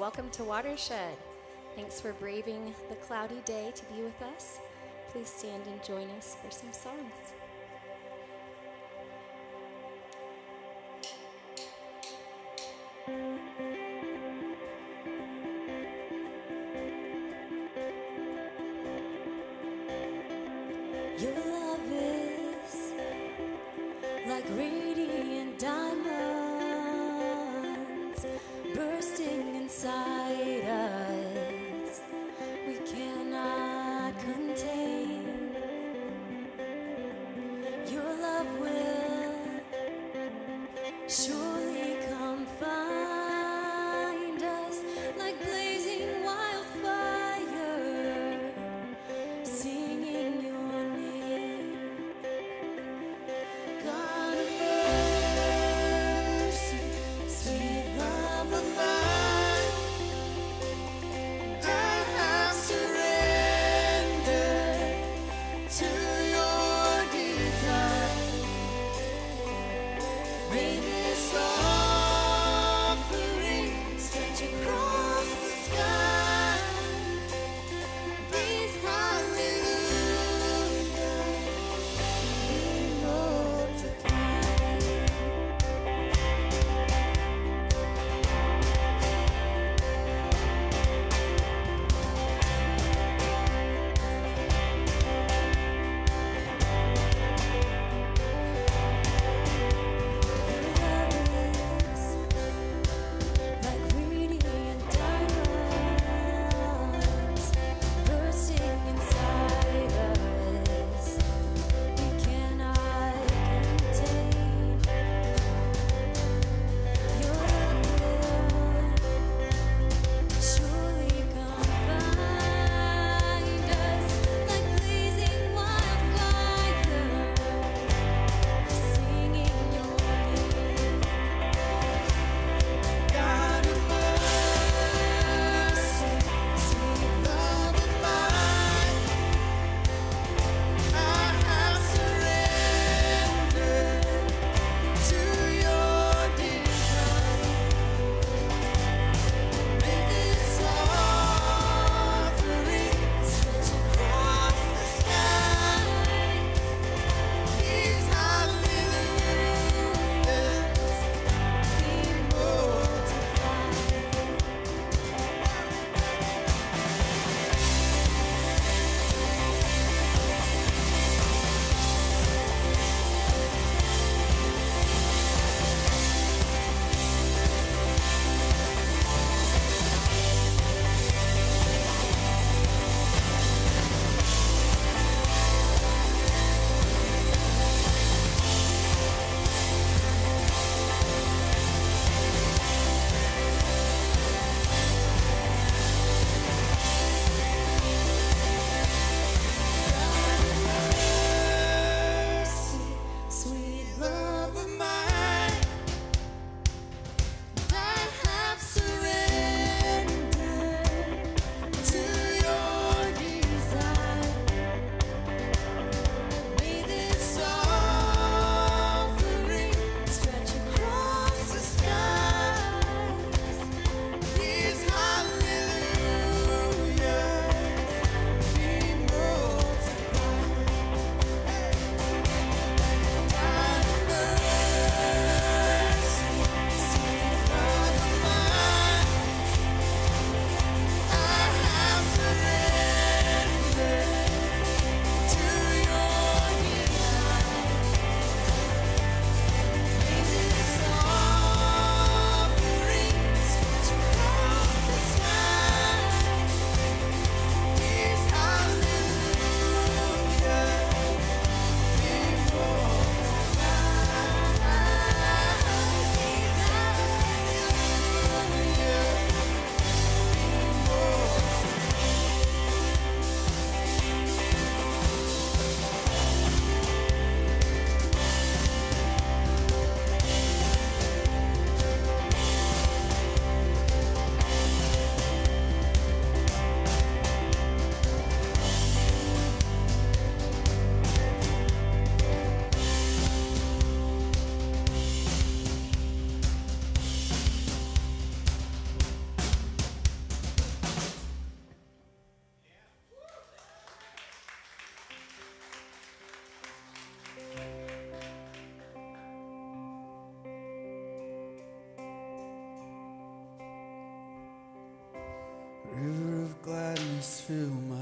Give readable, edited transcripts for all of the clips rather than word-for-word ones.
welcome to Watershed. Thanks for braving the cloudy day to be with us. Please stand and join us for some songs. Your love is like radiant diamonds bursting inside us. We cannot contain. Your love will surely come find us like blazing wildfire, singing your name. God of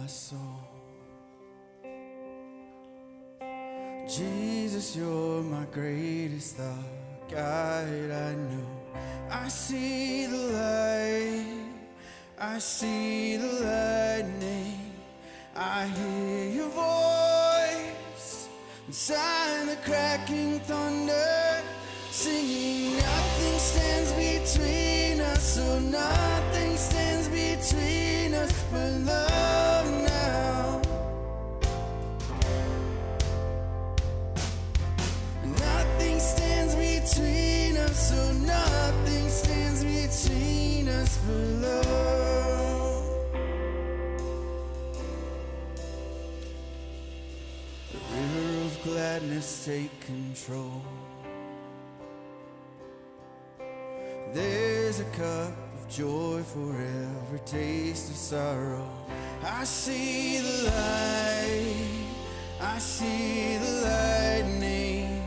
soul. Jesus, you're my greatest thought, guide I know. I see the light, I see the lightning, I hear your voice inside the cracking thunder, singing nothing stands between us, so nothing stands between us but love now. Nothing stands between us, so nothing stands between us but love. The river of gladness take control. There's a cup of joy for every taste of sorrow. I see the light, I see the lightning,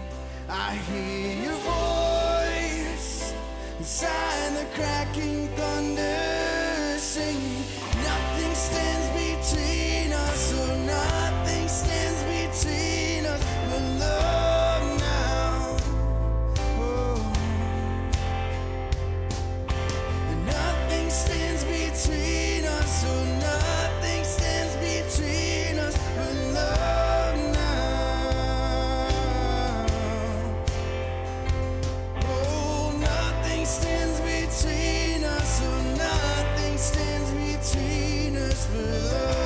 I hear your voice inside the cracking thunder, singing nothing stands between us, so nothing stands between us but love now. Oh. Nothing stands between us, so nothing stands between us but love now. Oh, nothing stands between us, so nothing stands between us but love.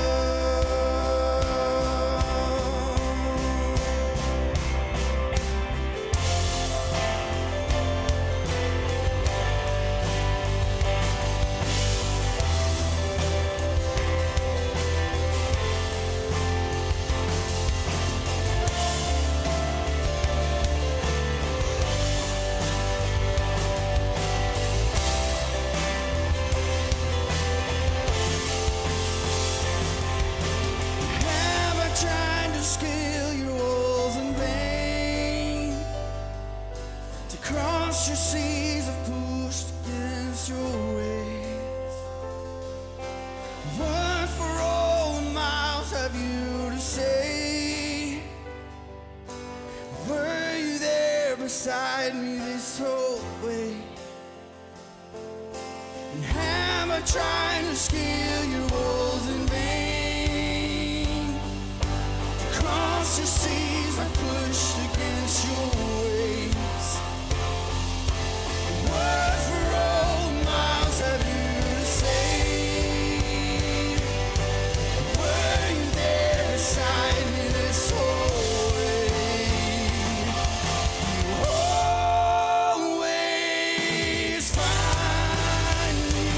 Have I tried to scale your walls in vain? To cross your seas I've pushed against your waves. What for all the miles have you to say? Were you there beside me this whole way? And have I tried to scale your walls in vain? To cross your seas I pushed against your waves. What for all the miles have you to say? Were you there beside me this whole way? You always find me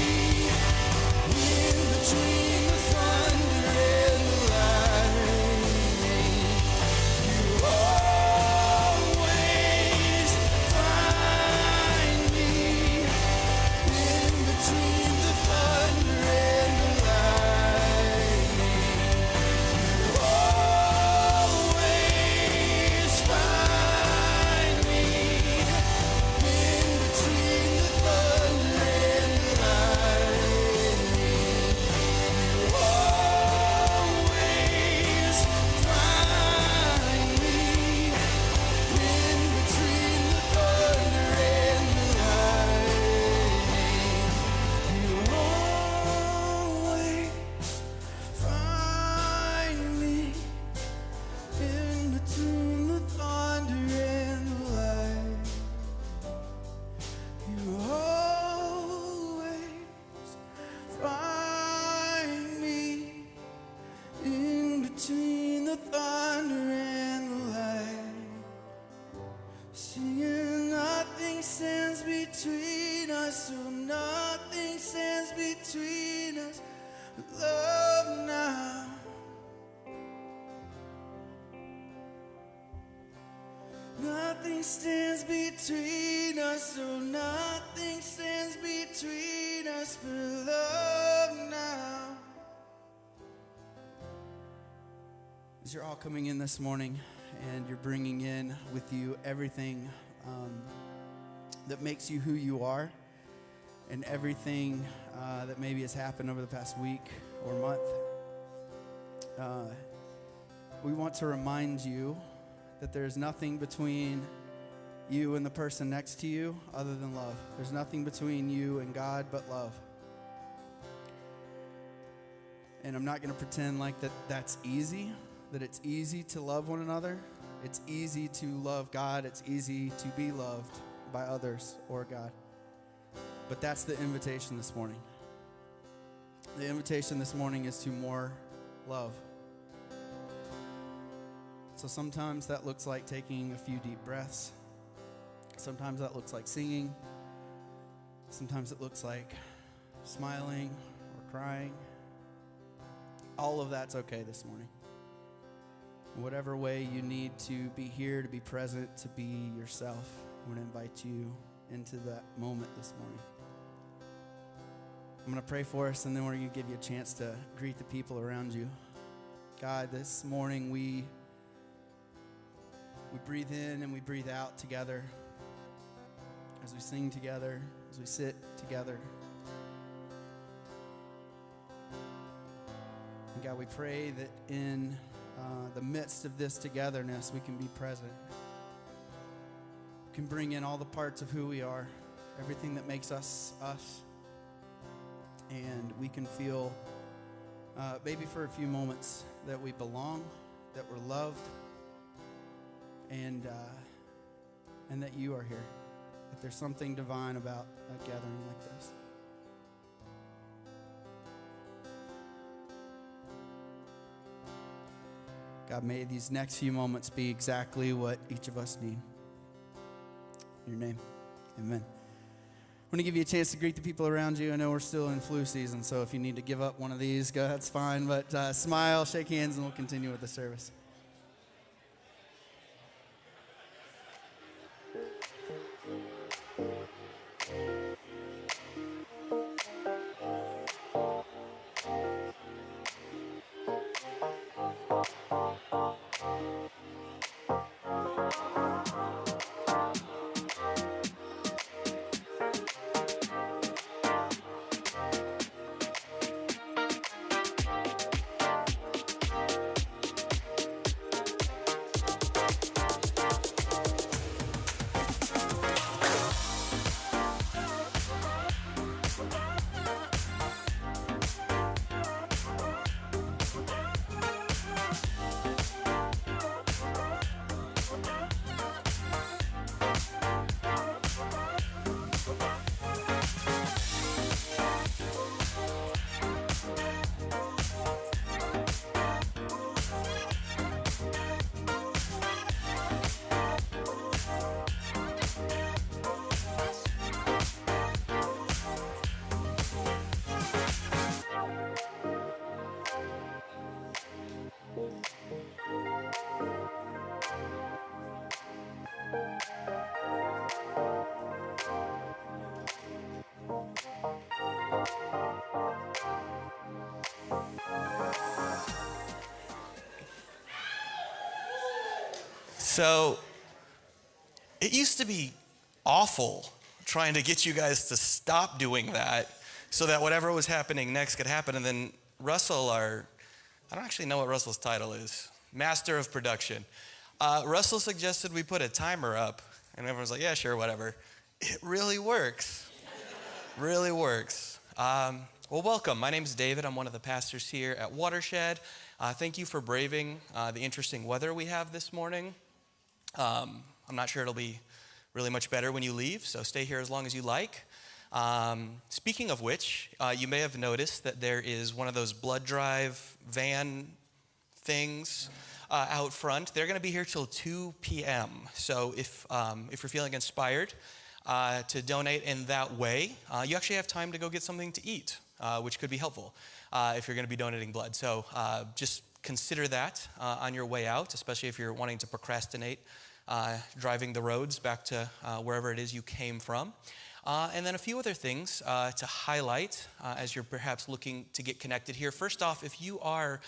in between the thunder and the lightning. You always find me in between the thunder and the lightning. You always find me in between the thunder and the lightning. You always find me in between the thunder and the lightning. You always find me in between the thunder and the light. You always find me in between the thunder and the light. Singing nothing stands between us, so nothing stands between us but love now. Nothing stands between us, so nothing stands between us but love now. As you're all coming in this morning and you're bringing in with you everything that makes you who you are, and everything that maybe has happened over the past week or month, we want to remind you that there's nothing between you and the person next to you other than love. There's nothing between you and God but love. And I'm not going to pretend like that's easy, that it's easy to love one another. It's easy to love God. It's easy to be loved by others or God. But that's the invitation this morning. The invitation this morning is to more love. So sometimes that looks like taking a few deep breaths. Sometimes that looks like singing. Sometimes it looks like smiling or crying. All of that's okay this morning. Whatever way you need to be here, to be present, to be yourself, I want to invite you into that moment this morning. I'm going to pray for us, and then we're going to give you a chance to greet the people around you. God, this morning we breathe in and we breathe out together. As we sing together, as we sit together. And God, we pray that in the midst of this togetherness, we can be present. We can bring in all the parts of who we are, everything that makes us, us. And we can feel, maybe for a few moments, that we belong, that we're loved, and that you are here. That there's something divine about a gathering like this. God, may these next few moments be exactly what each of us need. In your name, amen. I'm going to give you a chance to greet the people around you. I know we're still in flu season, so if you need to give up one of these, go, that's fine. But smile, shake hands, and we'll continue with the service. So it used to be awful trying to get you guys to stop doing that so that whatever was happening next could happen. And then Russell, I don't actually know what Russell's title is, Master of Production. Russell suggested we put a timer up, and everyone's like, yeah, sure, whatever. It really works. Really works. Well, welcome. My name's David. I'm one of the pastors here at Watershed. Thank you for braving the interesting weather we have this morning. I'm not sure it'll be really much better when you leave, so stay here as long as you like. Speaking of which, you may have noticed that there is one of those blood drive van things out front. They're going to be here till 2 p.m. So if you're feeling inspired to donate in that way, you actually have time to go get something to eat, which could be helpful if you're going to be donating blood. So just consider that on your way out, especially if you're wanting to procrastinate driving the roads back to wherever it is you came from. And then a few other things to highlight as you're perhaps looking to get connected here. First off, if you are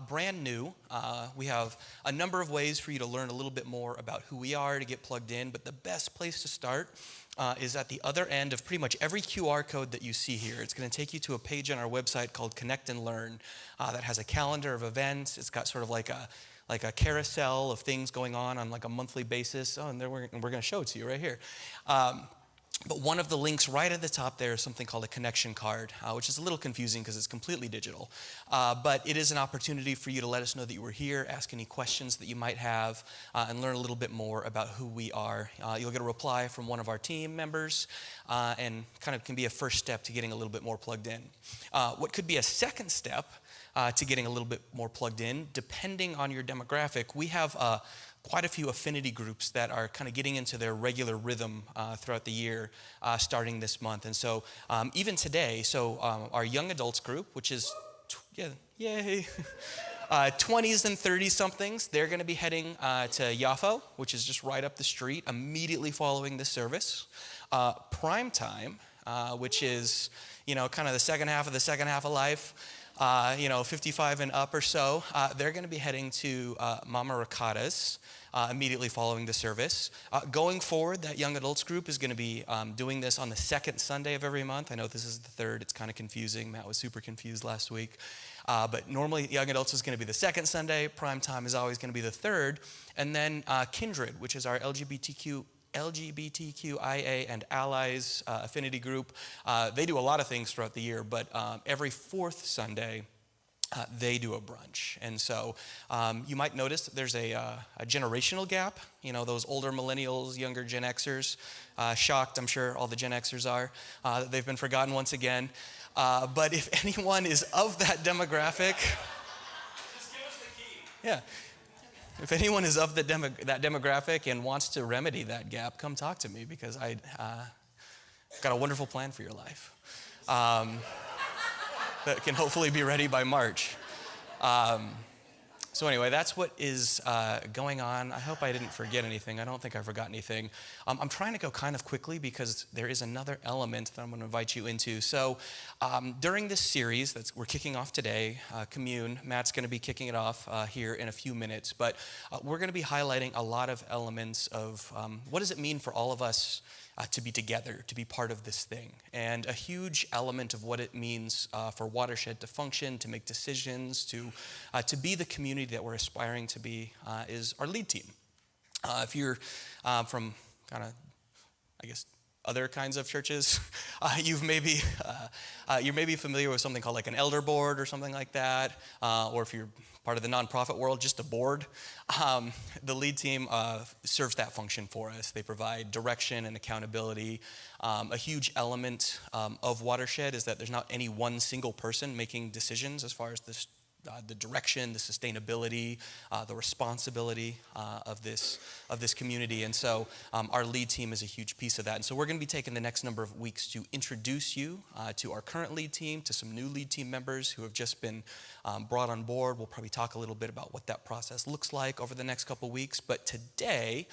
brand new, we have a number of ways for you to learn a little bit more about who we are, to get plugged in. But the best place to start is at the other end of pretty much every QR code that you see here. It's going to take you to a page on our website called Connect and Learn that has a calendar of events. It's got sort of like a carousel of things going on like a monthly basis. Oh, and we're going to show it to you right here. But one of the links right at the top there is something called a connection card, which is a little confusing because it's completely digital. But it is an opportunity for you to let us know that you were here, ask any questions that you might have, and learn a little bit more about who we are. You'll get a reply from one of our team members, and kind of can be a first step to getting a little bit more plugged in. What could be a second step to getting a little bit more plugged in, depending on your demographic, we have quite a few affinity groups that are kind of getting into their regular rhythm throughout the year, starting this month. And so even today, our young adults group, which is, yay, 20s and 30-somethings, they're going to be heading to Yafo, which is just right up the street, immediately following this service. Prime time, which is, kind of the second half of life, 55 and up or so, they're going to be heading to Mama Ricotta's immediately following the service. Going forward, that young adults group is going to be doing this on the second Sunday of every month. I know this is the third. It's kind of confusing. Matt was super confused last week. But normally, young adults is going to be the second Sunday. Prime time is always going to be the third. And then Kindred, which is our LGBTQIA and allies affinity group. They do a lot of things throughout the year, but every fourth Sunday, they do a brunch. And so you might notice that there's a generational gap. Those older millennials, younger Gen Xers, shocked, I'm sure all the Gen Xers are, that they've been forgotten once again. But if anyone is of that demographic, just give us the key. Yeah. If anyone is of that demographic and wants to remedy that gap, come talk to me, because I got a wonderful plan for your life that can hopefully be ready by March. So anyway, that's what is going on. I hope I didn't forget anything. I don't think I forgot anything. I'm trying to go kind of quickly because there is another element that I'm going to invite you into. So during this series that we're kicking off today, Commune, Matt's going to be kicking it off here in a few minutes. But we're going to be highlighting a lot of elements of what does it mean for all of us to be together, to be part of this thing. And a huge element of what it means for Watershed to function, to make decisions, to be the community that we're aspiring to be is our lead team. If you're from kind of, I guess, other kinds of churches, you're maybe familiar with something called like an elder board or something like that, or if you're part of the nonprofit world, just a board. The lead team serves that function for us. They provide direction and accountability. A huge element of Watershed is that there's not any one single person making decisions as far as this the direction, the sustainability, the responsibility of this community. And so our lead team is a huge piece of that. And so we're going to be taking the next number of weeks to introduce you to our current lead team, to some new lead team members who have just been brought on board. We'll probably talk a little bit about what that process looks like over the next couple weeks. But today,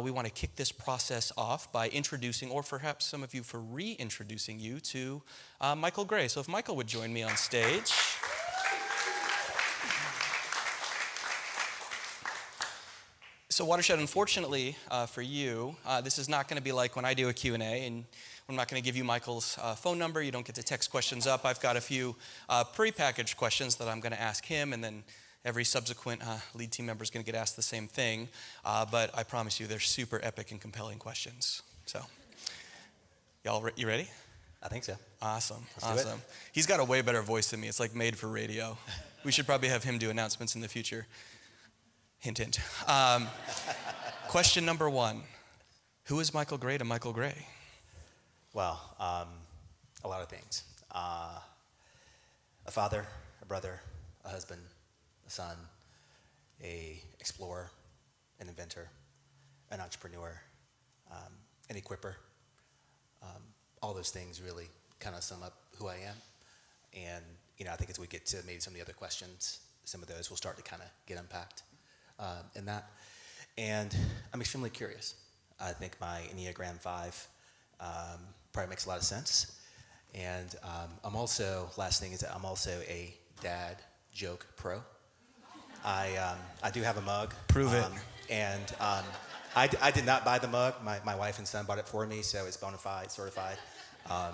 we want to kick this process off by introducing, or perhaps some of you for reintroducing you to Michael Gray. So if Michael would join me on stage. So Watershed, unfortunately for you, this is not going to be like when I do a Q&A, and I'm not going to give you Michael's phone number. You don't get to text questions up. I've got a few prepackaged questions that I'm going to ask him, and then every subsequent lead team member is going to get asked the same thing. But I promise you, they're super epic and compelling questions. So, you ready? I think so. Awesome. Let's do it. He's got a way better voice than me. It's like made for radio. We should probably have him do announcements in the future. Hint, hint. Question number one. Who is Michael Gray to Michael Gray? Well, a lot of things. A father, a brother, a husband, a son, a explorer, an inventor, an entrepreneur, an equipper. All those things really kind of sum up who I am. And, I think as we get to maybe some of the other questions, some of those will start to kind of get unpacked. In that. And I'm extremely curious. I think my Enneagram 5 probably makes a lot of sense. And I'm also, last thing is that I'm also a dad joke pro. I do have a mug. Prove it. And I did not buy the mug. My wife and son bought it for me, so it's bona fide, certified.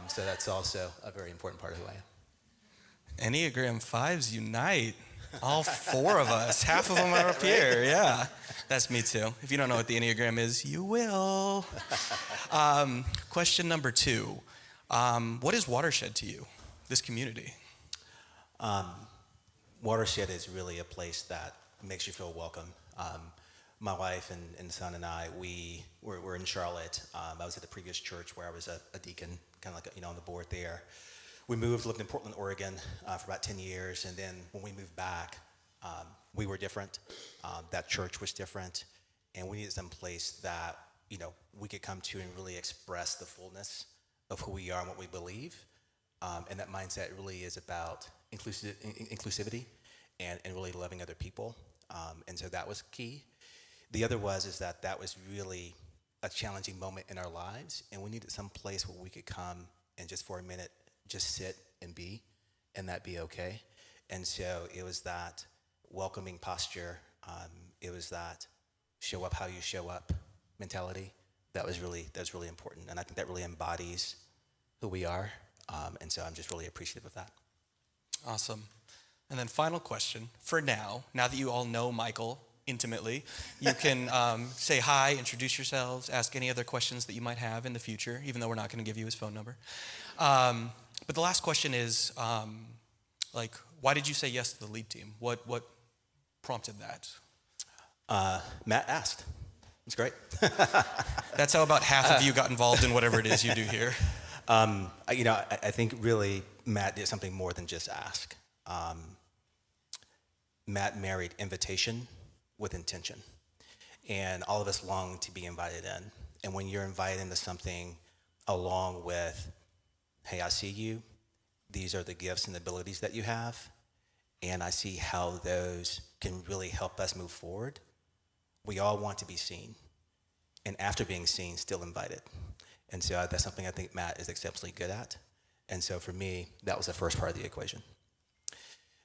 So that's also a very important part of who I am. Enneagram 5s unite. All 4 of us. Half of them are up here. Yeah. That's me too. If you don't know what the Enneagram is, you will. Question number 2. What is Watershed to you, this community? Watershed is really a place that makes you feel welcome. My wife and son and I, we're in Charlotte. I was at the previous church where I was a deacon, kind of like on the board there. We moved, lived in Portland, Oregon for about 10 years, and then when we moved back, we were different. That church was different, and we needed some place that we could come to and really express the fullness of who we are and what we believe. And that mindset really is about inclusivity and really loving other people. And so that was key. The other is that was really a challenging moment in our lives, and we needed some place where we could come and just for a minute just sit and be, and that be okay. And so it was that welcoming posture. It was that show up how you show up mentality. That was really important, and I think that really embodies who we are. And so I'm just really appreciative of that. Awesome. And then final question for now that you all know Michael intimately, you can say hi, introduce yourselves, ask any other questions that you might have in the future, even though we're not going to give you his phone number. But the last question is, why did you say yes to the lead team? What prompted that? Matt asked. It's great. That's how about half of you got involved in whatever it is you do here. I think really Matt did something more than just ask. Matt married invitation with intention. And all of us long to be invited in. And when you're invited into something along with, hey, I see you, these are the gifts and abilities that you have, and I see how those can really help us move forward. We all want to be seen. And after being seen, still invited. And so that's something I think Matt is exceptionally good at. And so for me, that was the first part of the equation.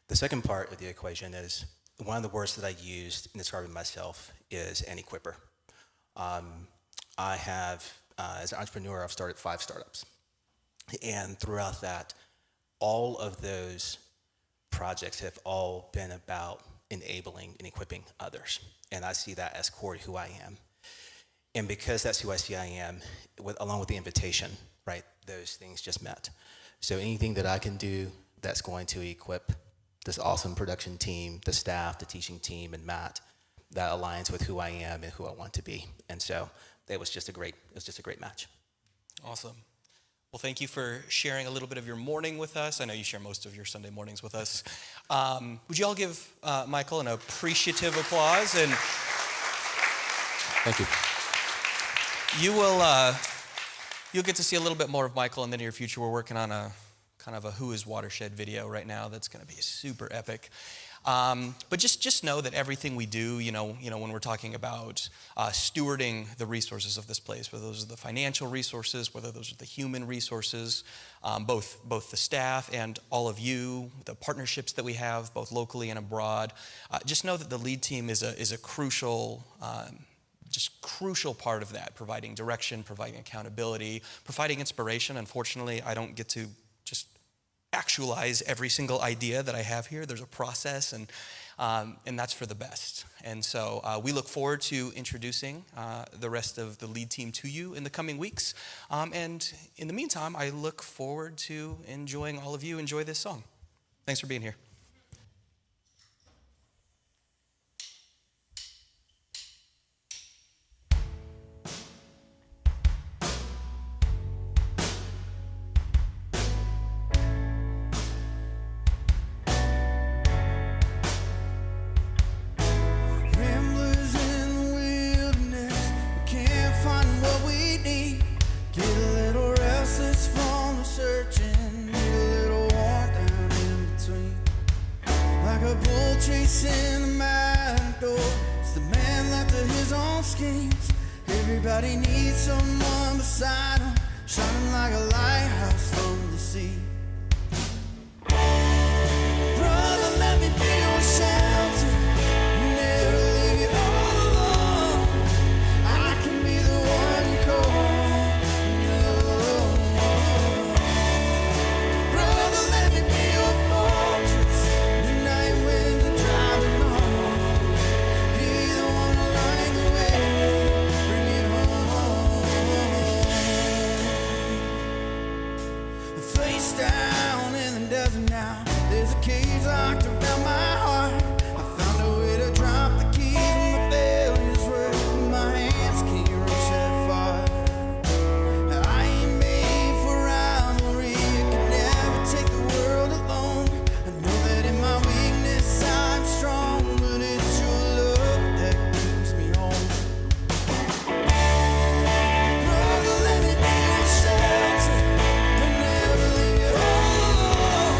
The second part of the equation is one of the words that I used in describing myself is an equipper. I have, as an entrepreneur, I've started 5 startups. And throughout that, all of those projects have all been about enabling and equipping others. And I see that as core to who I am. And because that's who I see I am, along with the invitation, right, those things just met. So anything that I can do that's going to equip this awesome production team, the staff, the teaching team, and Matt, that aligns with who I am and who I want to be. And so it was just a great match. Awesome. Well, thank you for sharing a little bit of your morning with us. I know you share most of your Sunday mornings with us. Would you all give Michael an appreciative applause? And thank you. You'll get to see a little bit more of Michael in the near future. We're working on a kind of a Who is Watershed video right now that's going to be super epic. But just know that everything we do, when we're talking about stewarding the resources of this place, whether those are the financial resources, whether those are the human resources, both the staff and all of you, the partnerships that we have, both locally and abroad, just know that the lead team is a crucial part of that, providing direction, providing accountability, providing inspiration. Unfortunately, I don't get to just actualize every single idea that I have here. There's a process, and that's for the best. And so we look forward to introducing the rest of the lead team to you in the coming weeks. And in the meantime, I look forward to enjoying all of you enjoy this song. Thanks for being here. Chasing the matador, it's the man left to his own schemes. Everybody needs someone beside him shining like a lighthouse from the sea. Brother, let me be your shelter, never leave you all alone. I can be the one you call when you're alone. Brother, let me be your fortress, the night winds are driving on. Be the one to light the way, bring it home. Face down in the desert now, there's a cage locked around my heart. I found a way to drop the keys when the failures were in my hands. Can't reach that far. I ain't made for rivalry. You can never take the world alone. I know that in my weakness I'm strong, but it's your love that keeps me home. Brother, let me be your shelter, and never leave you all alone.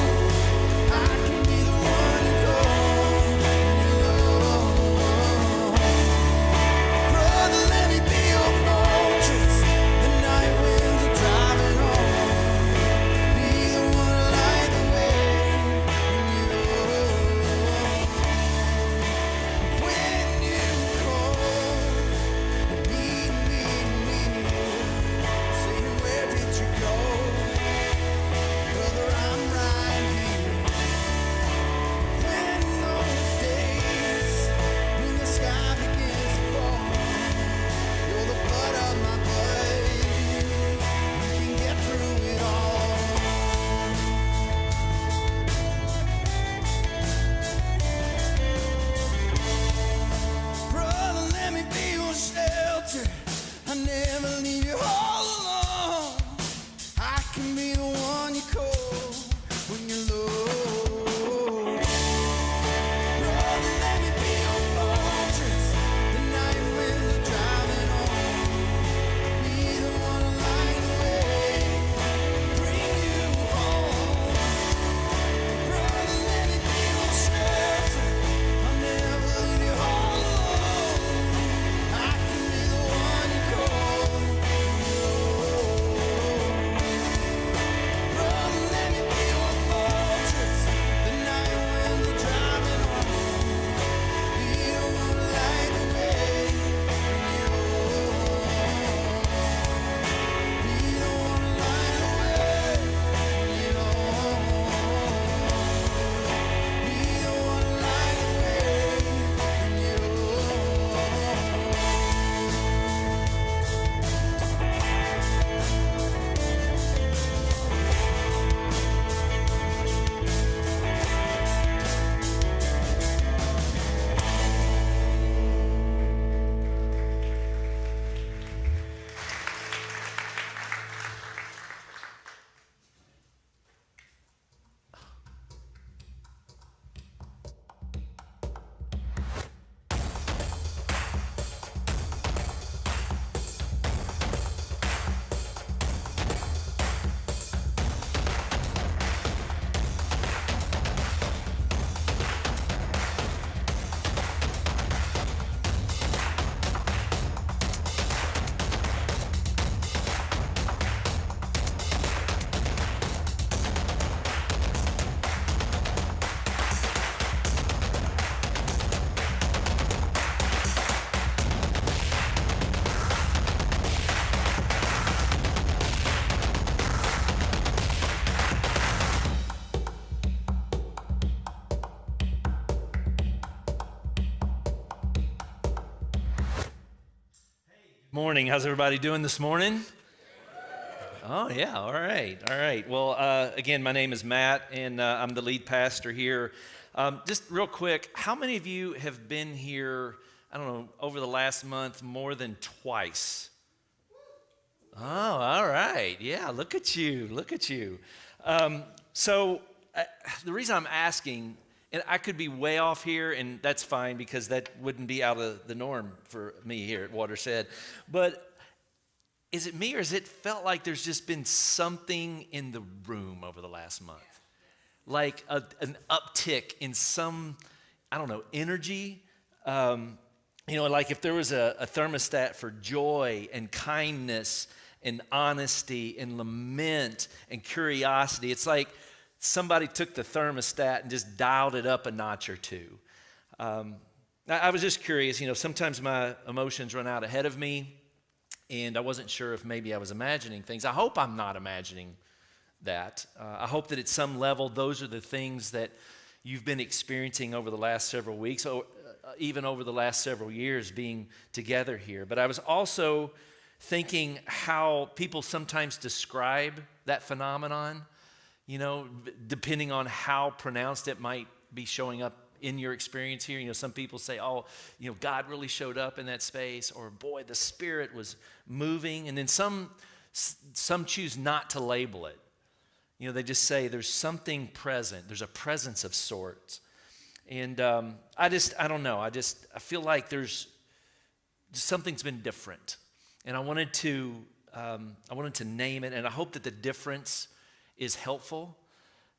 I can be the one you call when you're alone. Brother, let me be your fortress, the night winds are driving on. Be the one to light the way when you're alone. When you call and need me, saying where did you go? Brother, I'm right here. When those days, when the sky begins to fall, you're the blood of my blood. We can get through it all. Brother, let me be your shelter. I never leave you all alone. I can be the one you call when you're low. Brother, let me be your fortress. The night winds are driving on. Be the one to light the way, bring you home. Brother, let me be your shelter. I'll never leave you all alone. I can be the one you call when you're low. Brother, let me be your fortress. The night winds are driving on. Be the one to light the way when you're alone. Be the one to light the way when you're alone. Be the one to light the way when you're Morning. How's everybody doing this morning? Oh, yeah. All right. All right. Well, again, my name is Matt, and I'm the lead pastor here. Just real quick, how many of you have been here, I don't know, over the last month more than twice? Oh, all right. Yeah, look at you. Look at you. So the reason I'm asking, and I could be way off here, and that's fine because that wouldn't be out of the norm for me here at Watershed. But is it me, or has it felt like there's just been something in the room over the last month? Like an uptick in some, I don't know, energy. Like if there was a thermostat for joy and kindness and honesty and lament and curiosity. It's like somebody took the thermostat and just dialed it up a notch or two. I was just curious, sometimes my emotions run out ahead of me, and I wasn't sure if maybe I was imagining things. I hope I'm not imagining that. I hope that at some level, those are the things that you've been experiencing over the last several weeks, or even over the last several years being together here. But I was also thinking how people sometimes describe that phenomenon, depending on how pronounced it might be showing up in your experience here. Some people say, God really showed up in that space, or boy, the Spirit was moving. And then some choose not to label it. They just say there's something present. There's a presence of sorts. And I don't know. I feel like something's been different. And I wanted to name it, and I hope that the difference is helpful.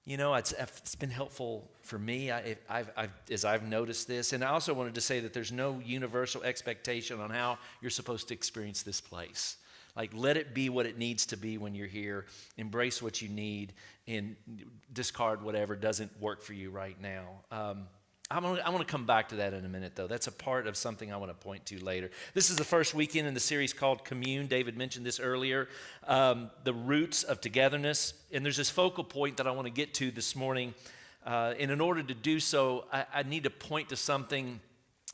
It's been helpful for me as I've noticed this. And I also wanted to say that there's no universal expectation on how you're supposed to experience this place. Like, let it be what it needs to be when you're here. Embrace what you need and discard whatever doesn't work for you right now. I want to come back to that in a minute, though. That's a part of something I want to point to later. This is the first weekend in the series called Commune. David mentioned this earlier, the roots of togetherness. And there's this focal point that I want to get to this morning. And in order to do so, I need to point to something.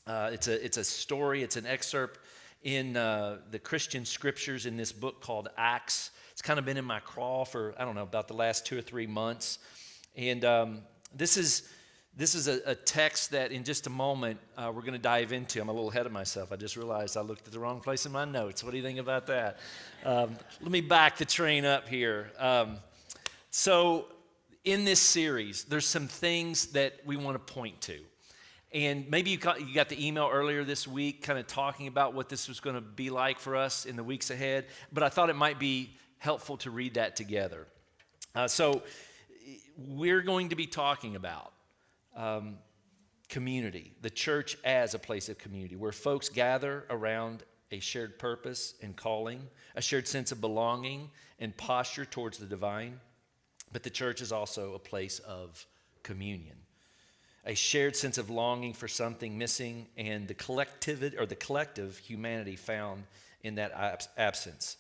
It's a story. It's an excerpt in the Christian scriptures in this book called Acts. It's kind of been in my crawl for, about the last 2 or 3 months. And this is a text that in just a moment we're going to dive into. I'm a little ahead of myself. I just realized I looked at the wrong place in my notes. What do you think about that? Let me back the train up here. So in this series, there's some things that we want to point to. And maybe you got the email earlier this week kind of talking about what this was going to be like for us in the weeks ahead. But I thought it might be helpful to read that together. So we're going to be talking about community, the church as a place of community, where folks gather around a shared purpose and calling, a shared sense of belonging and posture towards the divine. But the church is also a place of communion, a shared sense of longing for something missing, and the collective humanity found in that absence.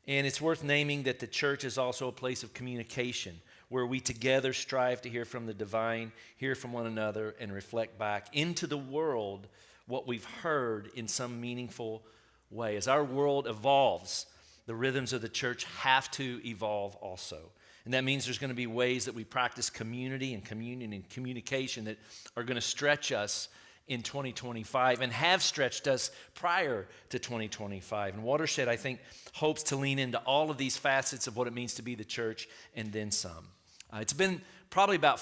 And it's worth naming that the church is also a place of communication, where we together strive to hear from the divine, hear from one another, and reflect back into the world what we've heard in some meaningful way. As our world evolves, the rhythms of the church have to evolve also. And that means there's going to be ways that we practice community and communion and communication that are going to stretch us in 2025 and have stretched us prior to 2025. And Watershed, I think, hopes to lean into all of these facets of what it means to be the church and then some. It's been probably about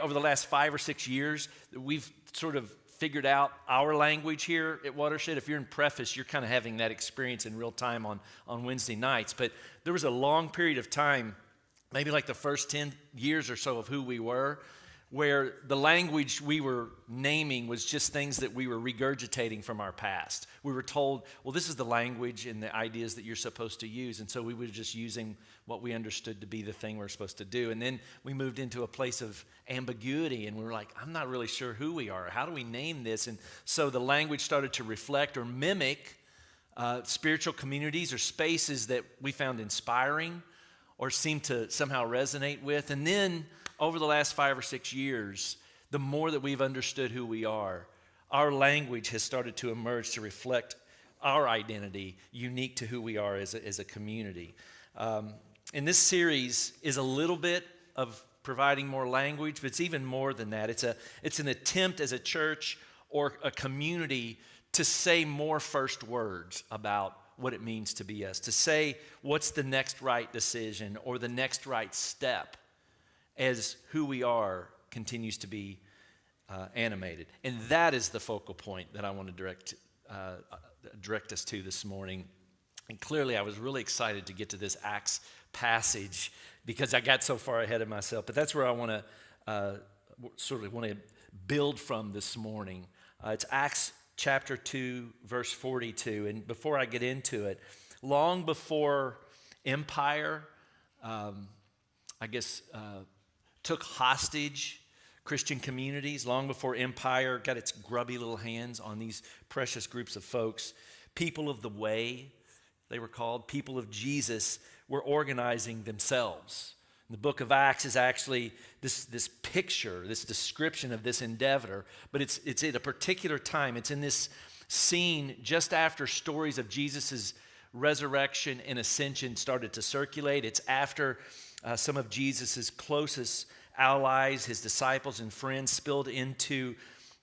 over the last 5 or 6 years that we've sort of figured out our language here at Watershed. If you're in Preface, you're kind of having that experience in real time on Wednesday nights. But there was a long period of time, maybe like the first 10 years or so of who we were, where the language we were naming was just things that we were regurgitating from our past. We were told, well, this is the language and the ideas that you're supposed to use. And so we were just using what we understood to be the thing we're supposed to do. And then we moved into a place of ambiguity, and we were like, I'm not really sure who we are. How do we name this? And so the language started to reflect or mimic spiritual communities or spaces that we found inspiring or seemed to somehow resonate with. And then over the last 5 or 6 years, the more that we've understood who we are, our language has started to emerge to reflect our identity, unique to who we are as a community. And this series is a little bit of providing more language, but it's even more than that. It's an attempt as a church or a community to say more first words about what it means to be us, to say what's the next right decision or the next right step as who we are continues to be animated. And that is the focal point that I want to direct us to this morning. And clearly I was really excited to get to this Acts passage because I got so far ahead of myself. But that's where I want to build from this morning. It's Acts chapter 2, verse 42. And before I get into it, Long before empire, took hostage Christian communities, long before empire got its grubby little hands on these precious groups of folks, people of the way, they were called, people of Jesus, were organizing themselves. The book of Acts is actually this picture, this description of this endeavor, but it's at a particular time. It's in this scene just after stories of Jesus' resurrection and ascension started to circulate. It's after some of Jesus' closest allies, his disciples and friends, spilled into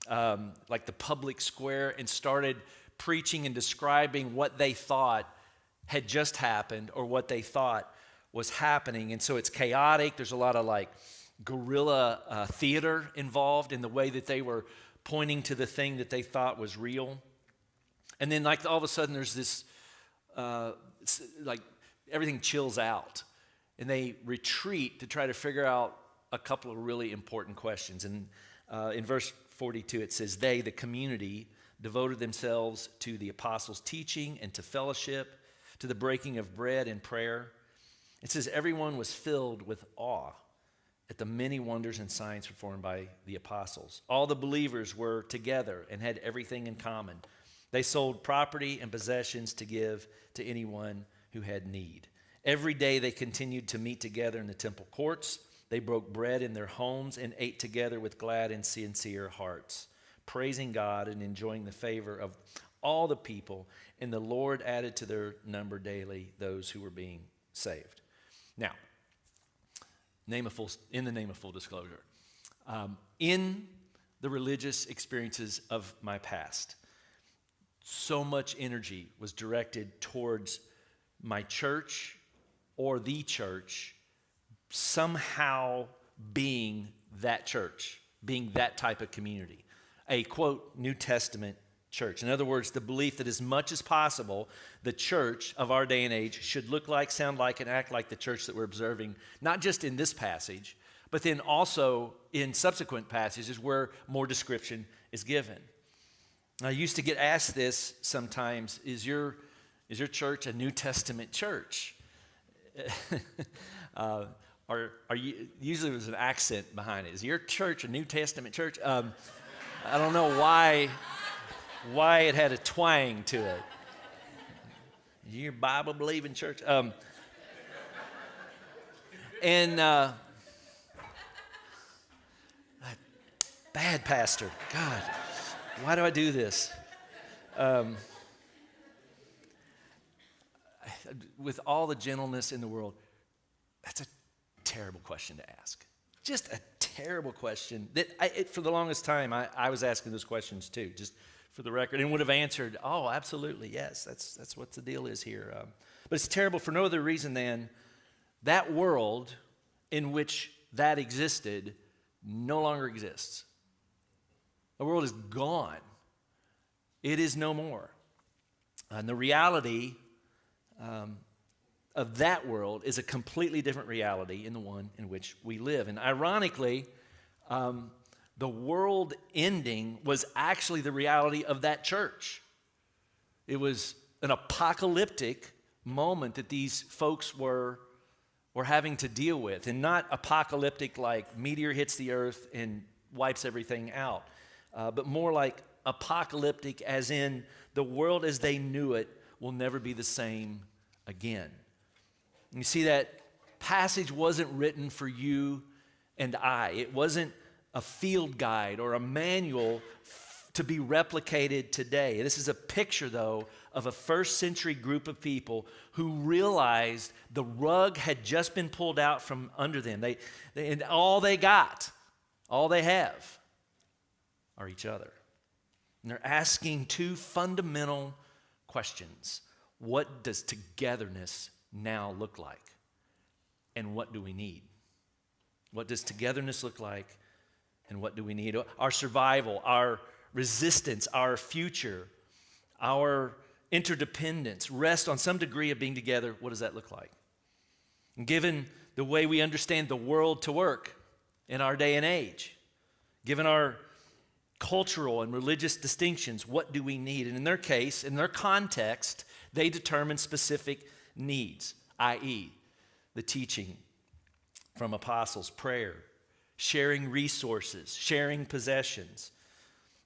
the public square and started preaching and describing what they thought had just happened or what they thought was happening. And so it's chaotic. There's a lot of guerrilla theater involved in the way that they were pointing to the thing that they thought was real. And then all of a sudden there's this, everything chills out. And they retreat to try to figure out a couple of really important questions. And in verse 42 it says, they, the community, devoted themselves to the apostles' teaching and to fellowship, to the breaking of bread and prayer. It says everyone was filled with awe at the many wonders and signs performed by the apostles. All the believers were together and had everything in common. They sold property and possessions to give to anyone who had need. Every day they continued to meet together in the temple courts. They broke bread in their homes and ate together with glad and sincere hearts, praising God and enjoying the favor of all the people. And the Lord added to their number daily those who were being saved. Now, in the name of full disclosure, in the religious experiences of my past, so much energy was directed towards my church or the church somehow being that church, being that type of community, a, quote, New Testament church. In other words, the belief that as much as possible, the church of our day and age should look like, sound like, and act like the church that we're observing, not just in this passage, but then also in subsequent passages where more description is given. I used to get asked this sometimes, is your church a New Testament church? Or are you, usually there's an accent behind it. Is your church a New Testament church? I don't know why it had a twang to it. Your Bible believing church? Bad pastor. God, why do I do this? With all the gentleness in the world, that's a terrible question to ask. Just a terrible question that for the longest time, I was asking those questions too, just for the record, and would have answered, oh, absolutely, yes, that's what the deal is here. But it's terrible for no other reason than that world in which that existed no longer exists. The world is gone. It is no more. And the reality of that world is a completely different reality in the one in which we live. And ironically, the world ending was actually the reality of that church. It was an apocalyptic moment that these folks were having to deal with, and not apocalyptic like meteor hits the earth and wipes everything out, but more like apocalyptic as in the world as they knew it will never be the same again. And you see, that passage wasn't written for you and I. It wasn't a field guide or a manual to be replicated today. This is a picture, though, of a first century group of people who realized the rug had just been pulled out from under them. And all they got, all they have, are each other. And they're asking two fundamental questions. What does togetherness now look like? And what do we need? What does togetherness look like? And what do we need? Our survival, our resistance, our future, our interdependence rest on some degree of being together. What does that look like? And given the way we understand the world to work in our day and age, given our cultural and religious distinctions. What do we need? And in their case, in their context, they determine specific needs, i.e., the teaching from apostles, prayer, sharing resources, sharing possessions.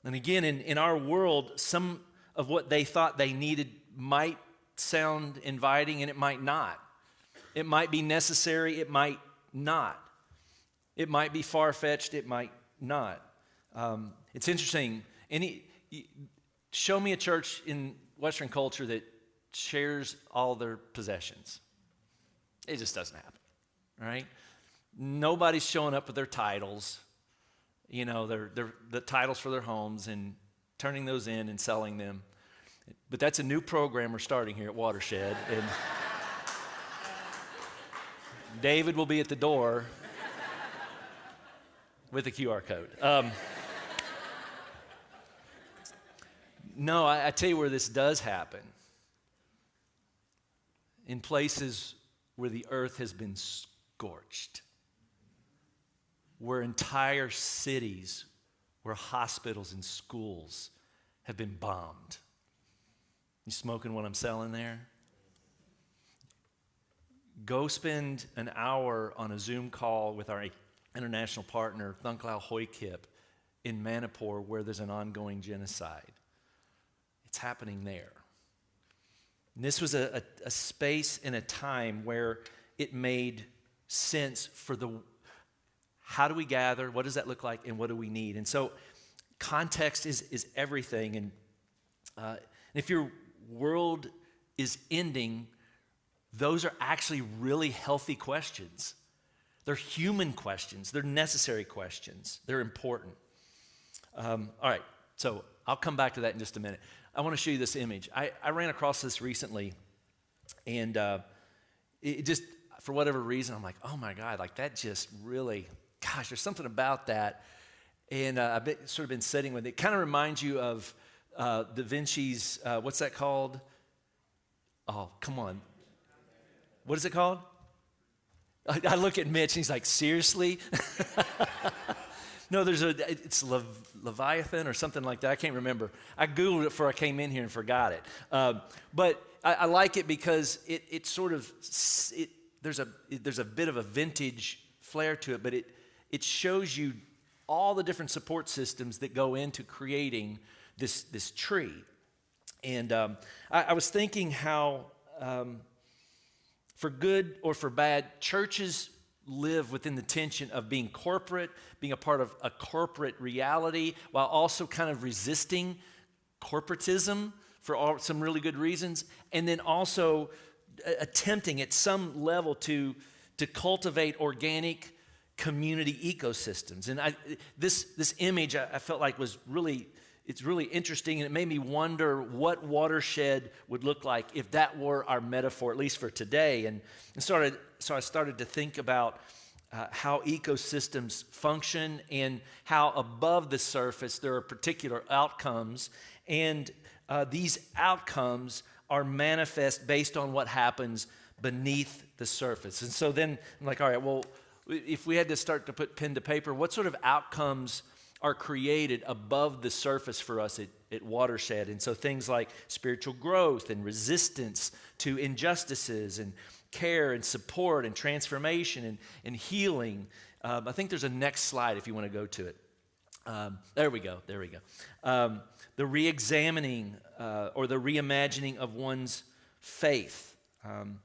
And again, in our world, some of what they thought they needed might sound inviting and it might not. It might be necessary, it might not. It might be far-fetched, it might not. It's interesting. Show me a church in Western culture that shares all their possessions. It just doesn't happen, right? Nobody's showing up with their titles, the titles for their homes and turning those in and selling them. But that's a new program we're starting here at Watershed. And David will be at the door with a QR code. No, I tell you where this does happen. In places where the earth has been scorched, where entire cities, where hospitals and schools have been bombed. You smoking what I'm selling there? Go spend an hour on a Zoom call with our international partner, Thunklau Hoikip, in Manipur, where there's an ongoing genocide. It's happening there. And this was a space and a time where it made sense for how do we gather, what does that look like, and what do we need? And so context is everything. And if your world is ending, those are actually really healthy questions. They're human questions. They're necessary questions. They're important. All right, so I'll come back to that in just a minute. I want to show you this image. I ran across this recently, and it just, for whatever reason, I'm like, oh my God, like that just really, gosh, there's something about that. And I've sort of been sitting with it. It kind of reminds you of Da Vinci's, what's that called? Oh, come on. What is it called? I look at Mitch and he's like, seriously? No, it's Leviathan or something like that. I can't remember. I Googled it before I came in here and forgot it. But I like it because it sort of, there's a bit of a vintage flair to it, but it shows you all the different support systems that go into creating this tree. And I was thinking how, for good or for bad, churches live within the tension of being corporate, being a part of a corporate reality, while also kind of resisting corporatism for some really good reasons, and then also attempting at some level to cultivate organic community ecosystems. And this image I felt like it's really interesting, and it made me wonder what Watershed would look like if that were our metaphor, at least for today. And so I started to think about how ecosystems function and how above the surface there are particular outcomes, and these outcomes are manifest based on what happens beneath the surface. And so then I'm like, all right, well, if we had to start to put pen to paper, what sort of outcomes are created above the surface for us at Watershed? And so things like spiritual growth and resistance to injustices and care and support and transformation and healing. I think there's a next slide if you want to go to it. There we go. The re-examining or the reimagining of one's faith.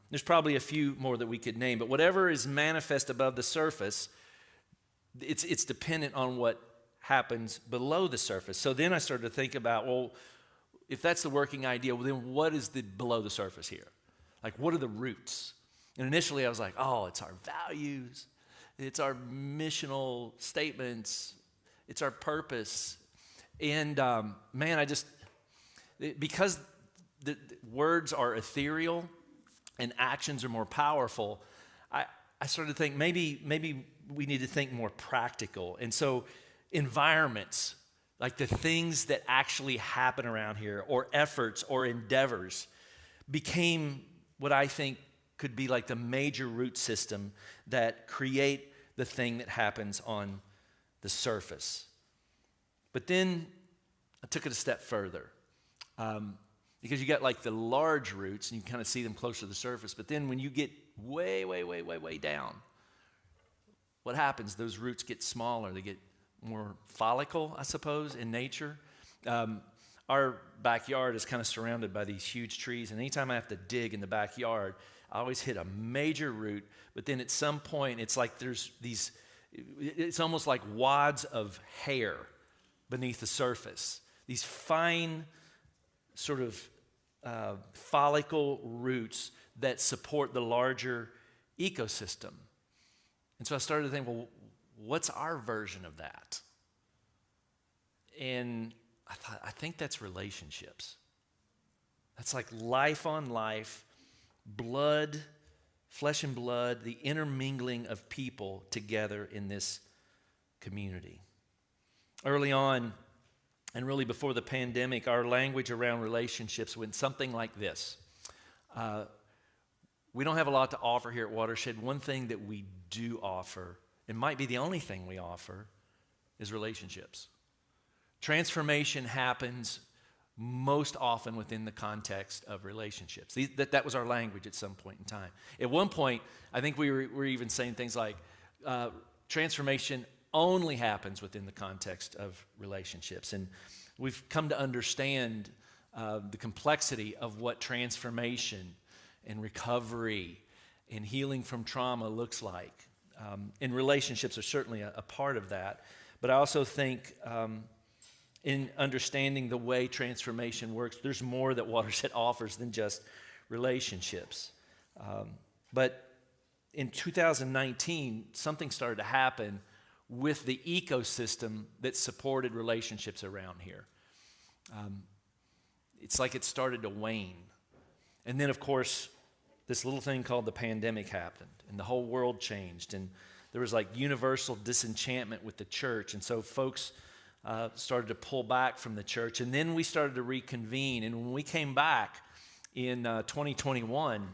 There's probably a few more that we could name, but whatever is manifest above the surface, it's dependent on what happens below the surface. So then I started to think about, well, if that's the working idea, well, then what is the below the surface here? Like, what are the roots? And initially I was like, oh, it's our values, it's our missional statements, it's our purpose. And man, because the words are ethereal and actions are more powerful, I started to think maybe we need to think more practical. And so environments, like the things that actually happen around here, or efforts or endeavors, became what I think could be like the major root system that create the thing that happens on the surface. But then I took it a step further. Because you got like the large roots and you kind of see them closer to the surface. But then when you get way down, what happens? Those roots get smaller. They get more follicle, I suppose, in nature. Our backyard is kind of surrounded by these huge trees. And anytime I have to dig in the backyard, I always hit a major root. But then at some point, it's like there's these, it's almost like wads of hair beneath the surface. These fine sort of follicle roots that support the larger ecosystem. And so I started to think, well, what's our version of that? And I thought, I think that's relationships. That's like life on life, blood, flesh and blood, the intermingling of people together in this community. Early on, and really before the pandemic, our language around relationships went something like this. We don't have a lot to offer here at Watershed. One thing that we do offer, it might be the only thing we offer, is relationships. Transformation happens most often within the context of relationships. That was our language at some point in time. At one point, I think we were even saying things like, transformation only happens within the context of relationships. And we've come to understand the complexity of what transformation and recovery and healing from trauma looks like. And relationships are certainly a part of that. But I also think in understanding the way transformation works, there's more that Watershed offers than just relationships. But in 2019, something started to happen with the ecosystem that supported relationships around here. It's like it started to wane. And then, of course, this little thing called the pandemic happened, and the whole world changed, and there was like universal disenchantment with the church, and so folks started to pull back from the church, and then we started to reconvene. And when we came back in 2021,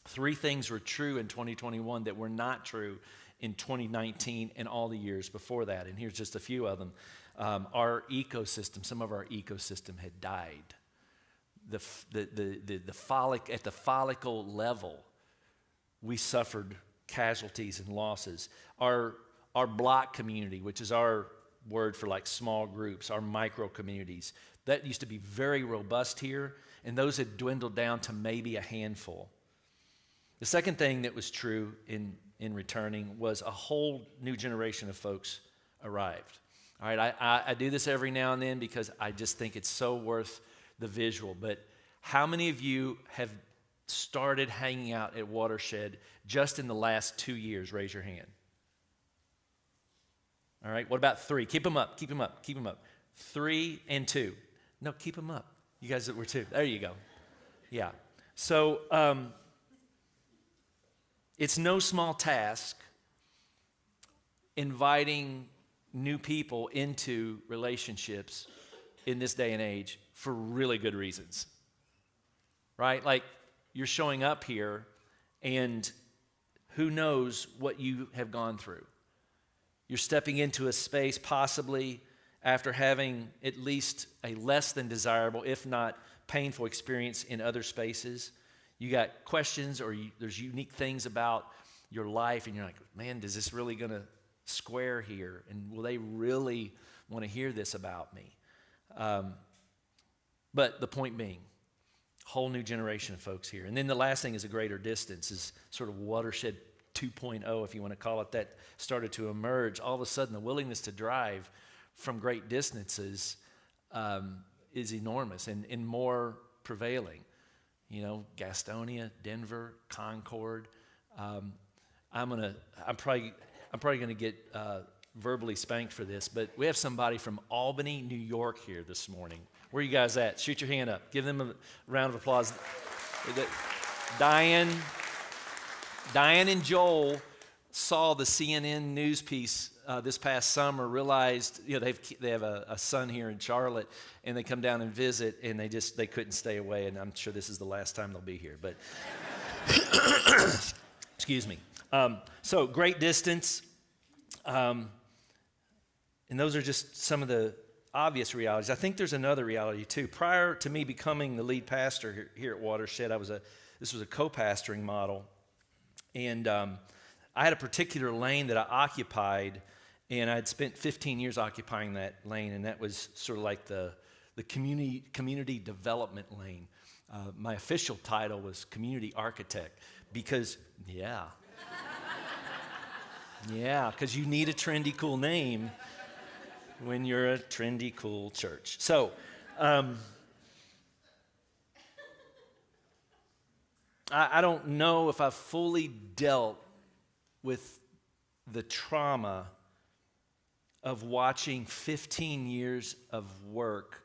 three things were true in 2021 that were not true in 2019 and all the years before that. And here's just a few of them. Our ecosystem, some of our ecosystem had died. At the follicle level, we suffered casualties and losses. Our block community, which is our word for like small groups, our micro communities, that used to be very robust here, and those had dwindled down to maybe a handful. The second thing that was true in returning was a whole new generation of folks arrived. All right, I do this every now and then because I just think it's so worth the visual. But how many of you have started hanging out at Watershed just in the last 2 years? Raise your hand. All right, what about 3? Keep them up, keep them up, keep them up. 3 and 2. No, keep them up. You guys that were 2. There you go. Yeah. So it's no small task inviting new people into relationships in this day and age for really good reasons, right? Like you're showing up here and who knows what you have gone through. You're stepping into a space possibly after having at least a less than desirable, if not painful experience in other spaces. You got questions or there's unique things about your life and you're like, man, is this really going to square here? And will they really want to hear this about me? But the point being, whole new generation of folks here. And then the last thing is a greater distance, is sort of Watershed 2.0, if you want to call it that, started to emerge. All of a sudden, the willingness to drive from great distances is enormous and more prevailing. You know, Gastonia, Denver, Concord. I'm probably gonna get verbally spanked for this, but we have somebody from Albany, New York here this morning. Where are you guys at? Shoot your hand up. Give them a round of applause. Diane and Joel saw the CNN news piece this past summer, realized, you know, they have a son here in Charlotte, and they come down and visit, and they couldn't stay away, and I'm sure this is the last time they'll be here, but excuse me. So great distance, and those are just some of the obvious realities. I think there's another reality too. Prior to me becoming the lead pastor here at Watershed, this was a co-pastoring model, and I had a particular lane that I occupied, and I'd spent 15 years occupying that lane, and that was sort of like the community development lane. My official title was community architect because, because you need a trendy, cool name when you're a trendy, cool church. So, I don't know if I've fully dealt with the trauma of watching 15 years of work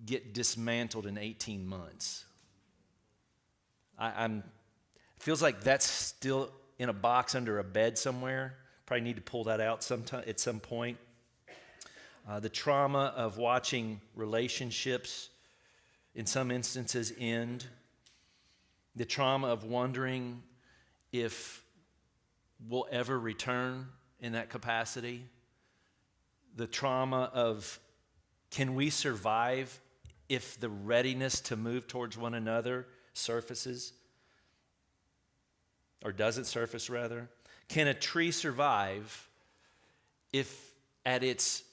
get dismantled in 18 months. It feels like that's still in a box under a bed somewhere. Probably need to pull that out sometime at some point. The trauma of watching relationships, in some instances, end. The trauma of wondering if we'll ever return in that capacity. The trauma of, can we survive if the readiness to move towards one another surfaces? Or doesn't surface, rather? Can a tree survive if at its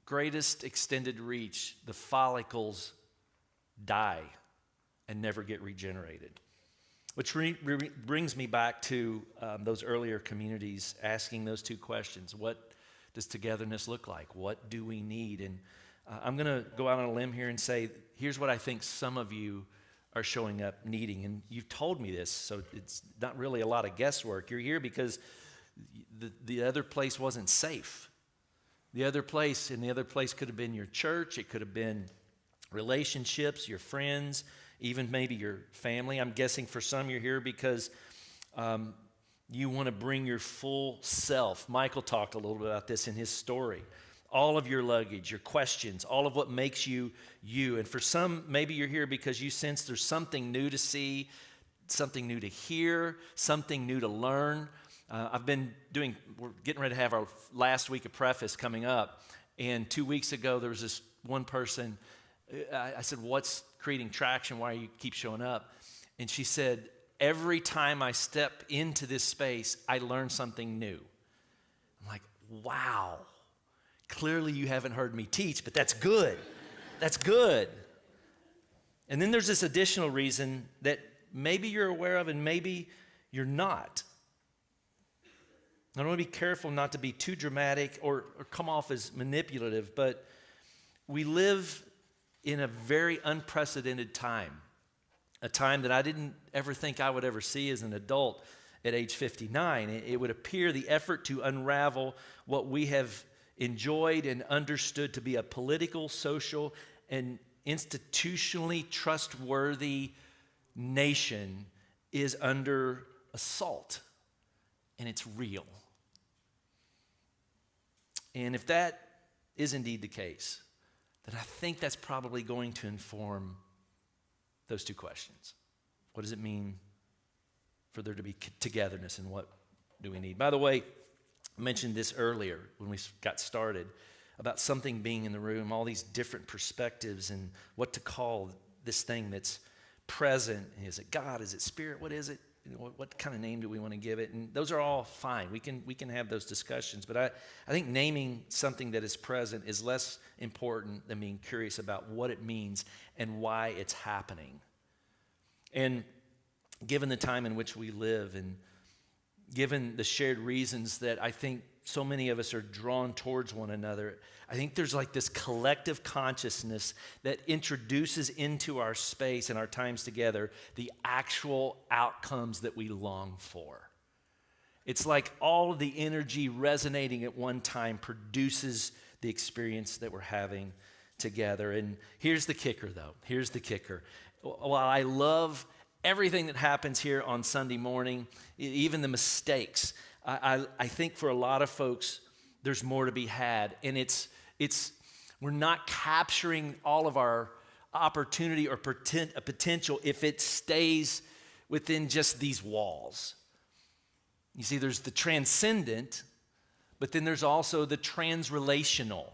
greatest extended reach, the follicles die and never get regenerated? Which brings me back to those earlier communities asking those two questions. What does togetherness look like? What do we need? And I'm going to go out on a limb here and say, here's what I think some of you are showing up needing. And you've told me this, so it's not really a lot of guesswork. You're here because the other place wasn't safe. The other place could have been your church. It could have been relationships, your friends, even maybe your family. I'm guessing for some you're here because you want to bring your full self. Michael talked a little bit about this in his story. All of your luggage, your questions, all of what makes you you. And for some, maybe you're here because you sense there's something new to see, something new to hear, something new to learn. We're getting ready to have our last week of preface coming up. And 2 weeks ago, there was this one person, I said, what's creating traction? Why do you keep showing up? And she said, every time I step into this space, I learn something new. I'm like, wow. Clearly you haven't heard me teach, but that's good. That's good. And then there's this additional reason that maybe you're aware of and maybe you're not. I want to be careful not to be too dramatic or come off as manipulative, but we live in a very unprecedented time, a time that I didn't ever think I would ever see as an adult at age 59. It would appear the effort to unravel what we have enjoyed and understood to be a political, social, and institutionally trustworthy nation is under assault, and it's real. And if that is indeed the case, then I think that's probably going to inform those two questions. What does it mean for there to be togetherness, and what do we need? By the way, I mentioned this earlier when we got started about something being in the room, all these different perspectives and what to call this thing that's present. Is it God? Is it Spirit? What is it? What kind of name do we want to give it? And those are all fine. We can have those discussions. But I think naming something that is present is less important than being curious about what it means and why it's happening. And given the time in which we live and given the shared reasons that I think so many of us are drawn towards one another, I think there's like this collective consciousness that introduces into our space and our times together the actual outcomes that we long for. It's like all of the energy resonating at one time produces the experience that we're having together. And here's the kicker, though. Here's the kicker. While I love everything that happens here on Sunday morning, even the mistakes, I think for a lot of folks, there's more to be had. And we're not capturing all of our opportunity or potential if it stays within just these walls. You see, there's the transcendent, but then there's also the transrelational.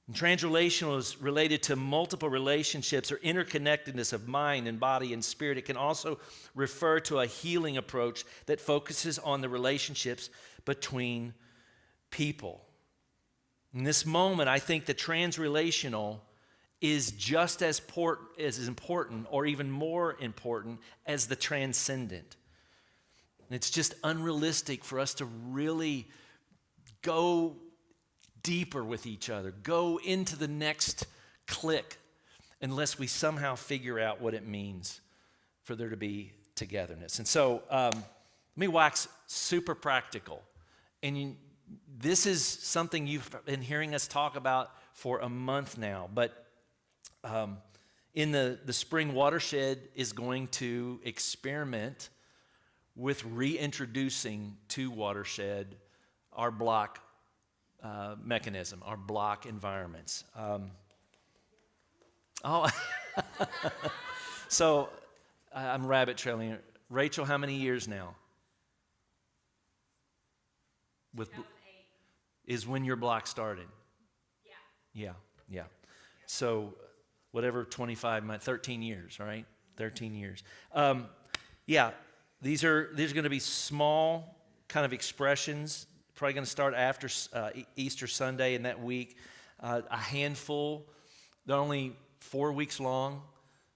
And transrelational is related to multiple relationships or interconnectedness of mind and body and spirit. It can also refer to a healing approach that focuses on the relationships between people. In this moment, I think the transrelational is just as important or even more important as the transcendent. And it's just unrealistic for us to really go deeper with each other, go into the next click, unless we somehow figure out what it means for there to be togetherness. And so let me wax super practical. And this is something you've been hearing us talk about for a month now, but in the spring, Watershed is going to experiment with reintroducing to Watershed our block mechanism, our block environments. So I'm rabbit trailing. Rachel, how many years now? With 2008. Is when your block started? Yeah. So whatever, 13 years, right? 13 years. These are going to be small kind of expressions, probably going to start after Easter Sunday in that week. A handful. They're only 4 weeks long,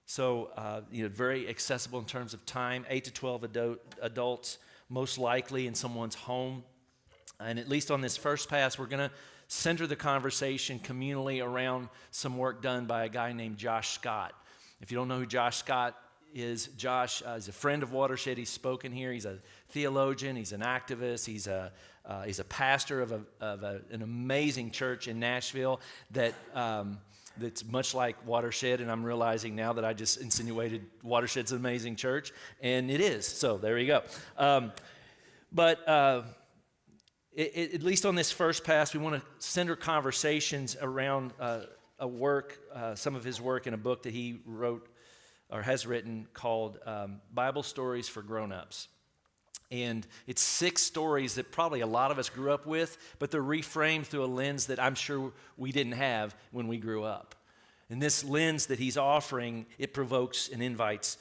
so very accessible in terms of time. 8 to 12 adults, most likely in someone's home. And at least on this first pass, we're going to center the conversation communally around some work done by a guy named Josh Scott. If you don't know who Josh Scott is, Josh is a friend of Watershed. He's spoken here. He's a theologian. He's an activist. He's a pastor of an amazing church in Nashville that's much like Watershed. And I'm realizing now that I just insinuated Watershed's an amazing church, and it is. So there you go. At least on this first pass, we want to center conversations around some of his work in a book that he wrote or has written called Bible Stories for Grown-Ups. And it's 6 stories that probably a lot of us grew up with, but they're reframed through a lens that I'm sure we didn't have when we grew up. And this lens that he's offering, it provokes and invites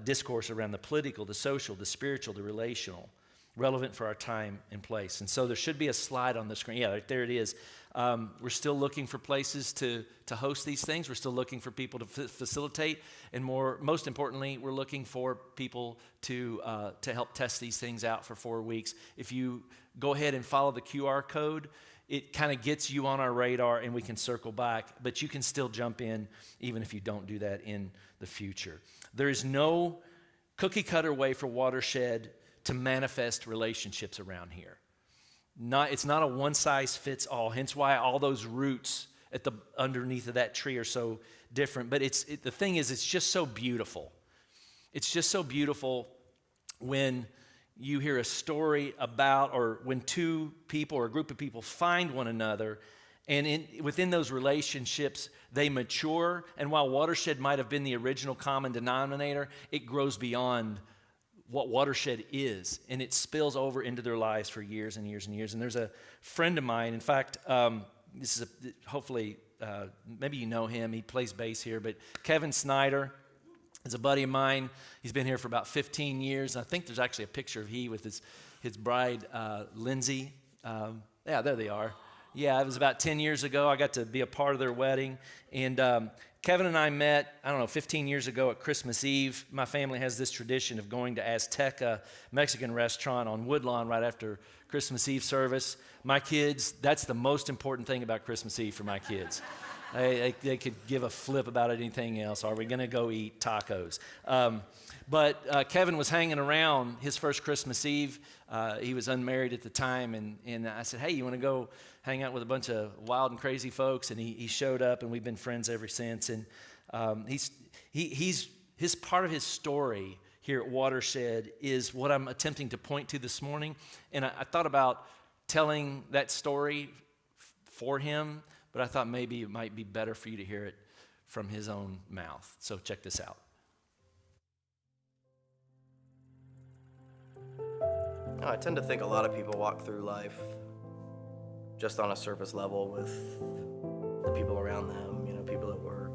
discourse around the political, the social, the spiritual, the relational, relevant for our time and place. And so there should be a slide on the screen. Yeah, right there it is. We're still looking for places to host these things. We're still looking for people to facilitate. And most importantly, we're looking for people to help test these things out for 4 weeks. If you go ahead and follow the QR code, it kind of gets you on our radar and we can circle back. But you can still jump in even if you don't do that in the future. There is no cookie cutter way for Watershed to manifest relationships around here. It's not a one-size-fits-all, hence why all those roots at the underneath of that tree are so different. But the thing is, it's just so beautiful. It's just so beautiful when you hear a story about, or when 2 people or a group of people find one another, and within those relationships, they mature. And while Watershed might have been the original common denominator, it grows beyond what Watershed is, and it spills over into their lives for years and years and years. And there's a friend of mine, in fact, hopefully, maybe you know him, he plays bass here, but Kevin Snyder is a buddy of mine. He's been here for about 15 years. I think there's actually a picture of he with his bride, Lindsay. Yeah, there they are. Yeah, it was about 10 years ago. I got to be a part of their wedding, and Kevin and I met, 15 years ago at Christmas Eve. My family has this tradition of going to Azteca Mexican restaurant on Woodlawn right after Christmas Eve service. My kids, that's the most important thing about Christmas Eve for my kids. They could give a flip about anything else. Are we going to go eat tacos? But Kevin was hanging around his first Christmas Eve. He was unmarried at the time, and I said, hey, you want to go hang out with a bunch of wild and crazy folks? And he showed up, and we've been friends ever since. And his part of his story here at Watershed is what I'm attempting to point to this morning. And I thought about telling that story for him, but I thought maybe it might be better for you to hear it from his own mouth. So check this out. I tend to think a lot of people walk through life just on a surface level with the the people around them, people at work,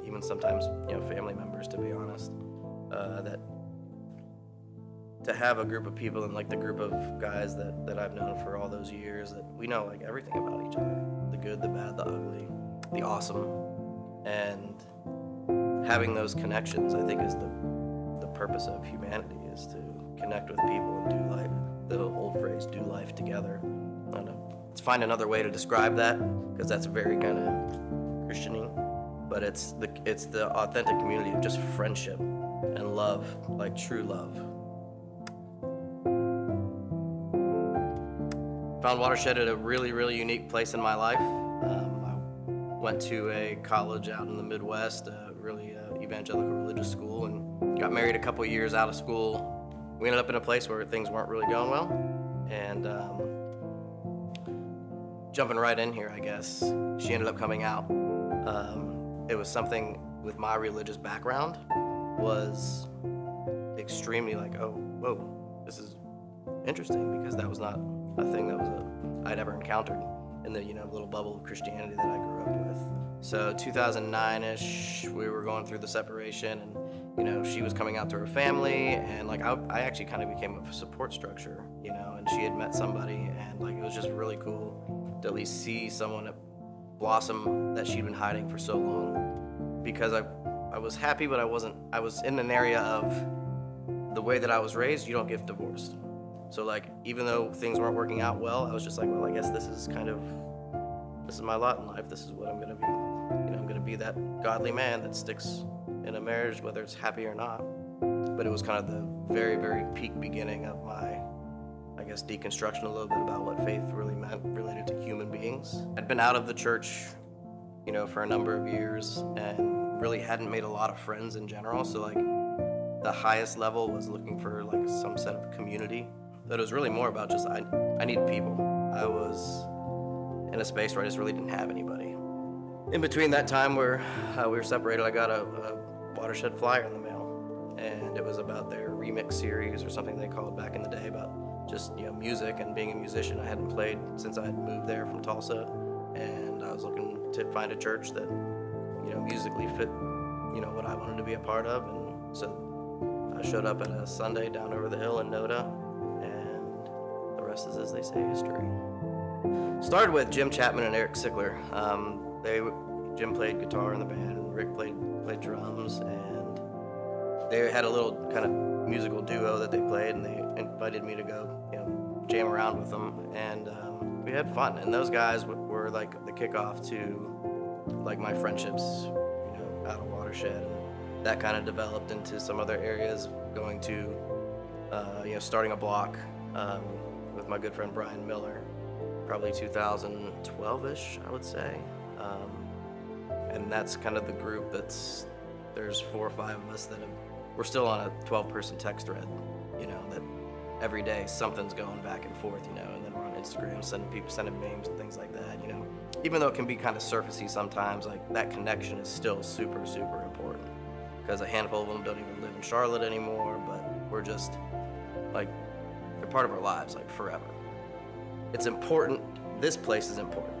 even sometimes, family members, to be honest, that to have a group of people and like the group of guys that I've known for all those years that we know like everything about each other, the good, the bad, the ugly, the awesome, and having those connections, I think, is the purpose of humanity, is to connect with people and do life. The old phrase, do life together. I don't know. Let's find another way to describe that, because that's very kind of Christian-y, but it's the authentic community of just friendship and love, like true love. Found Watershed at a really, really unique place in my life. I went to a college out in the Midwest, a really evangelical religious school, and got married a couple years out of school. We ended up in a place where things weren't really going well, and jumping right in here, I guess, she ended up coming out. It was something with my religious background was extremely like, oh, whoa, this is interesting, because that was not a thing that I'd ever encountered in the little bubble of Christianity that I grew up with. So 2009-ish, we were going through the separation, and she was coming out to her family, and like I actually kind of became a support structure, and she had met somebody, and like it was just really cool to at least see someone blossom that she'd been hiding for so long, because I was happy, but I was in an area of the way that I was raised, you don't get divorced. So like, even though things weren't working out well, I was just like, well, I guess this is my lot in life. This is what I'm gonna be. I'm gonna be that godly man that sticks in a marriage, whether it's happy or not. But it was kind of the very, very peak beginning of my, I guess, deconstruction a little bit about what faith really meant related to human beings. I'd been out of the church, for a number of years, and really hadn't made a lot of friends in general. So like, the highest level was looking for like some set of community. But it was really more about just, I need people. I was in a space where I just really didn't have anybody. In between that time where we were separated, I got a Watershed flyer in the mail. And it was about their remix series, or something they called back in the day, about just, music and being a musician. I hadn't played since I had moved there from Tulsa. And I was looking to find a church that, musically fit, what I wanted to be a part of. And so I showed up at a Sunday down over the hill in Noda. Is, as they say, history. Started with Jim Chapman and Eric Sickler. Jim played guitar in the band, and Rick played drums, and they had a little kind of musical duo that they played, and they invited me to go, jam around with them, and we had fun. And those guys were like the kickoff to like my friendships, out of Watershed, and that kind of developed into some other areas, going to, starting a block. With my good friend Brian Miller, probably 2012-ish, I would say. And that's kind of the group there's 4 or 5 of us we're still on a 12-person text thread, that every day something's going back and forth, and then we're on Instagram sending memes and things like that, Even though it can be kind of surfacey sometimes, like that connection is still super, super important, because a handful of them don't even live in Charlotte anymore, but we're just like, they're part of our lives, like forever. It's important. This place is important.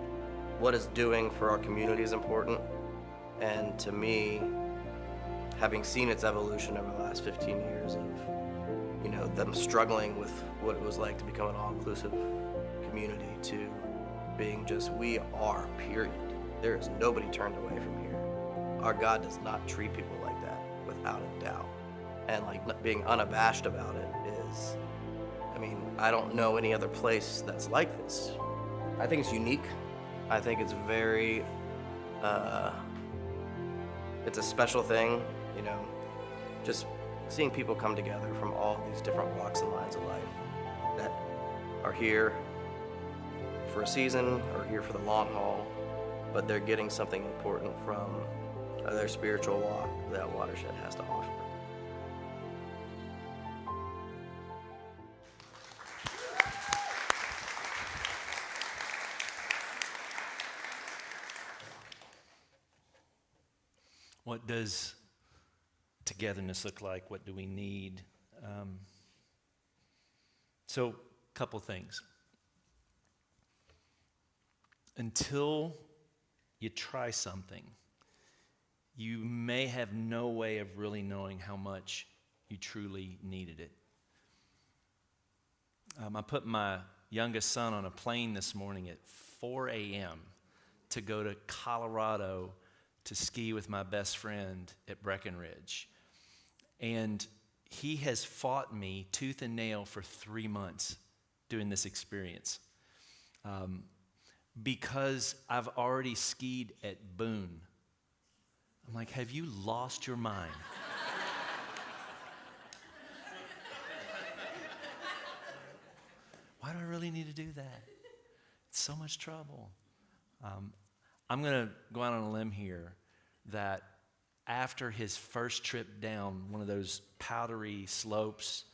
What it's doing for our community is important. And to me, having seen its evolution over the last 15 years of, them struggling with what it was like to become an all-inclusive community, to being just, we are, period. There is nobody turned away from here. Our God does not treat people like that, without a doubt. And like being unabashed about it is, I don't know any other place that's like this. I think it's unique. I think it's very, it's a special thing, just seeing people come together from all these different walks and lines of life that are here for a season or here for the long haul, but they're getting something important from their spiritual walk that Watershed has to offer. What does togetherness look like? What do we need? So, a couple things. Until you try something, you may have no way of really knowing how much you truly needed it. I put my youngest son on a plane this morning at 4 a.m. to go to Colorado to ski with my best friend at Breckenridge. And he has fought me tooth and nail for 3 months doing this experience. Because I've already skied at Boone. I'm like, have you lost your mind? Why do I really need to do that? It's so much trouble. I'm going to go out on a limb here that after his first trip down one of those powdery slopes,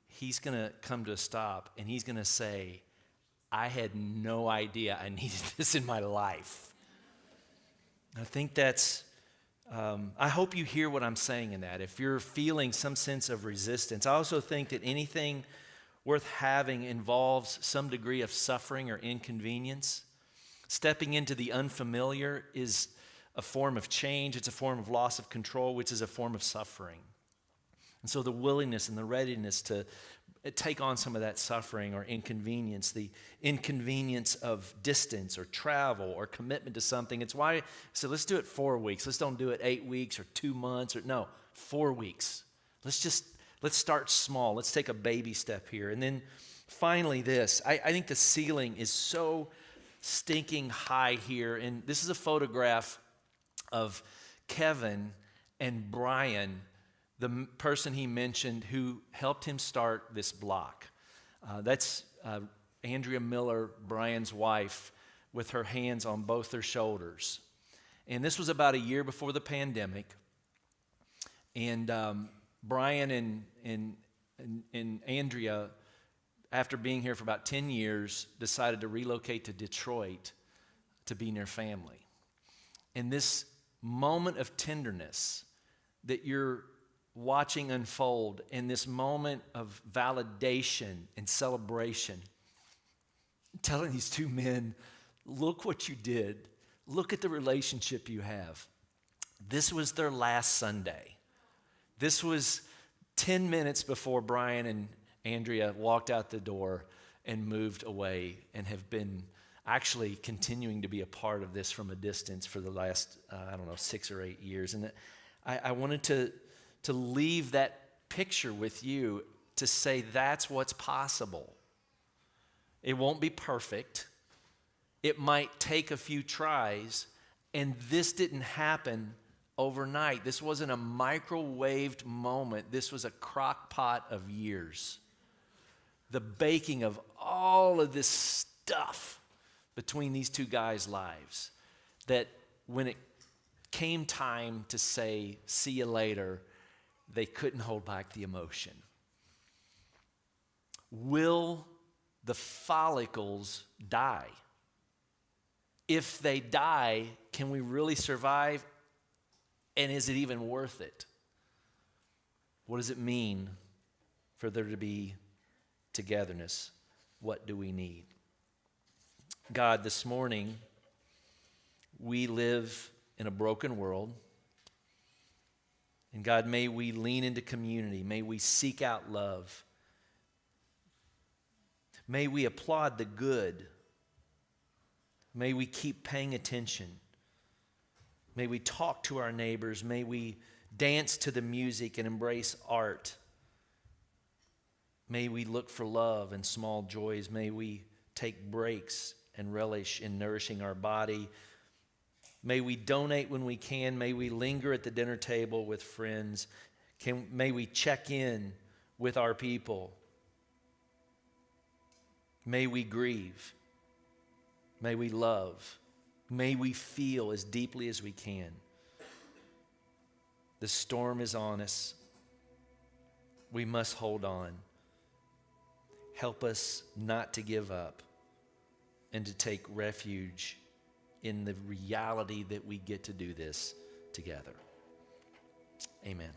he's going to come to a stop and he's going to say, I had no idea I needed this in my life. I think that's, I hope you hear what I'm saying in that. If you're feeling some sense of resistance, I also think that anything worth having involves some degree of suffering or inconvenience. Stepping into the unfamiliar is a form of change. It's a form of loss of control, which is a form of suffering. And so the willingness and the readiness to take on some of that suffering or inconvenience, the inconvenience of distance or travel or commitment to something. It's why I said, let's do it 4 weeks. Let's don't do it 8 weeks or 2 months or no, 4 weeks. Let's start small. Let's take a baby step here. And then finally this, I think the ceiling is so stinking high here. And this is a photograph of Kevin and Brian, the person he mentioned who helped him start this block. That's Andrea Miller, Brian's wife, with her hands on both their shoulders. And this was about a year before the pandemic. And Brian and Andrea, after being here for about 10 years, decided to relocate to Detroit to be near family. And this moment of tenderness that you're watching unfold, in this moment of validation and celebration, telling these two men, look what you did. Look at the relationship you have. This was their last Sunday. This was 10 minutes before Brian and Andrea walked out the door and moved away and have been actually continuing to be a part of this from a distance for the last, 6 or 8 years. And I wanted to leave that picture with you to say that's what's possible. It won't be perfect. It might take a few tries, and this didn't happen overnight. This wasn't a microwaved moment. This was a crock pot of years. The baking of all of this stuff between these two guys' lives, that when it came time to say, see you later, they couldn't hold back the emotion. Will the follicles die? If they die, can we really survive? And is it even worth it? What does it mean for there to be togetherness? What do we need? God, this morning, we live in a broken world. And God, may we lean into community. May we seek out love. May we applaud the good. May we keep paying attention. May we talk to our neighbors. May we dance to the music and embrace art. May we look for love and small joys. May we take breaks and relish in nourishing our body. May we donate when we can. May we linger at the dinner table with friends. May we check in with our people. May we grieve. May we love. May we feel as deeply as we can. The storm is on us. We must hold on. Help us not to give up and to take refuge in the reality that we get to do this together. Amen.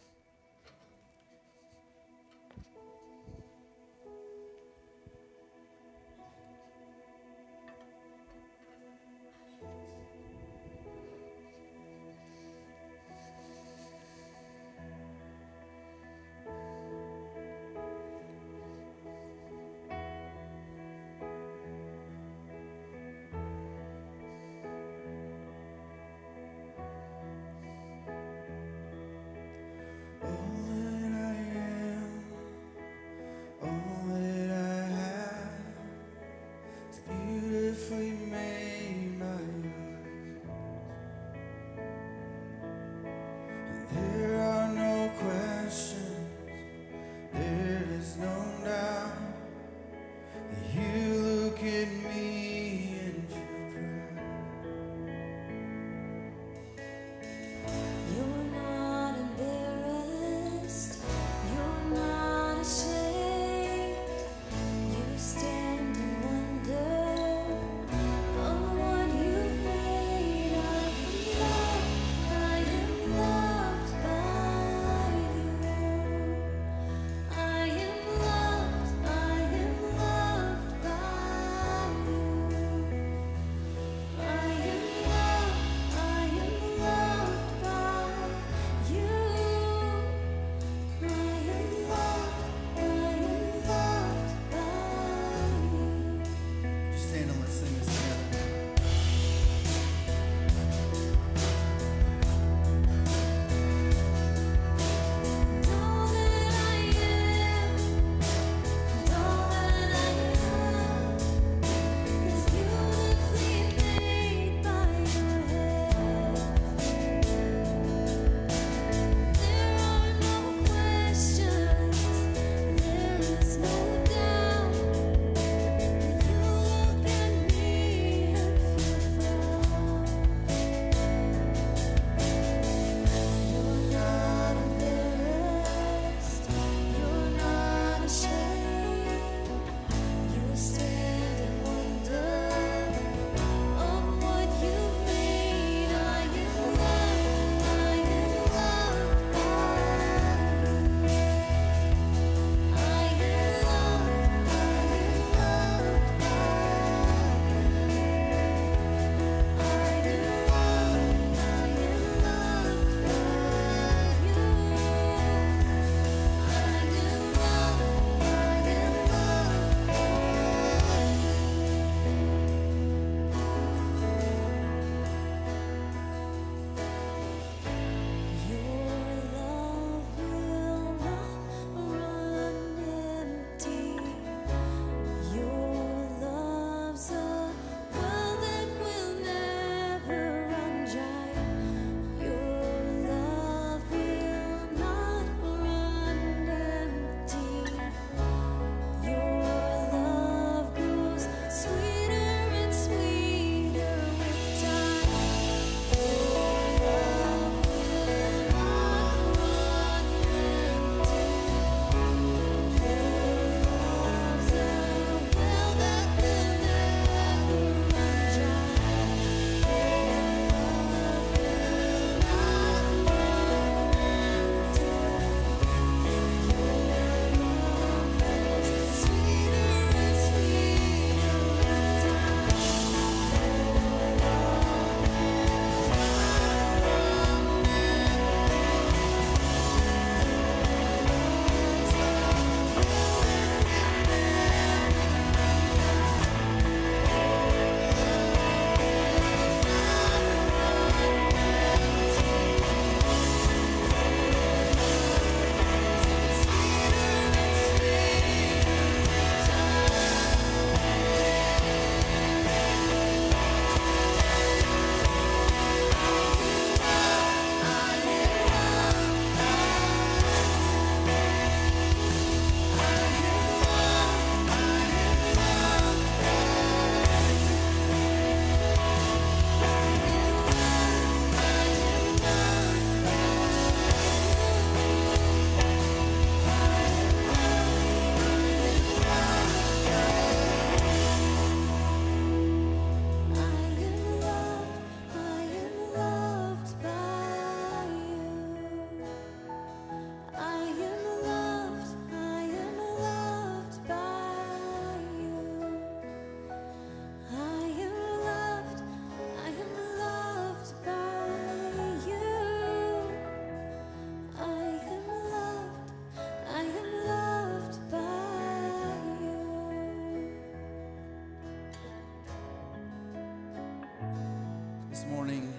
This morning,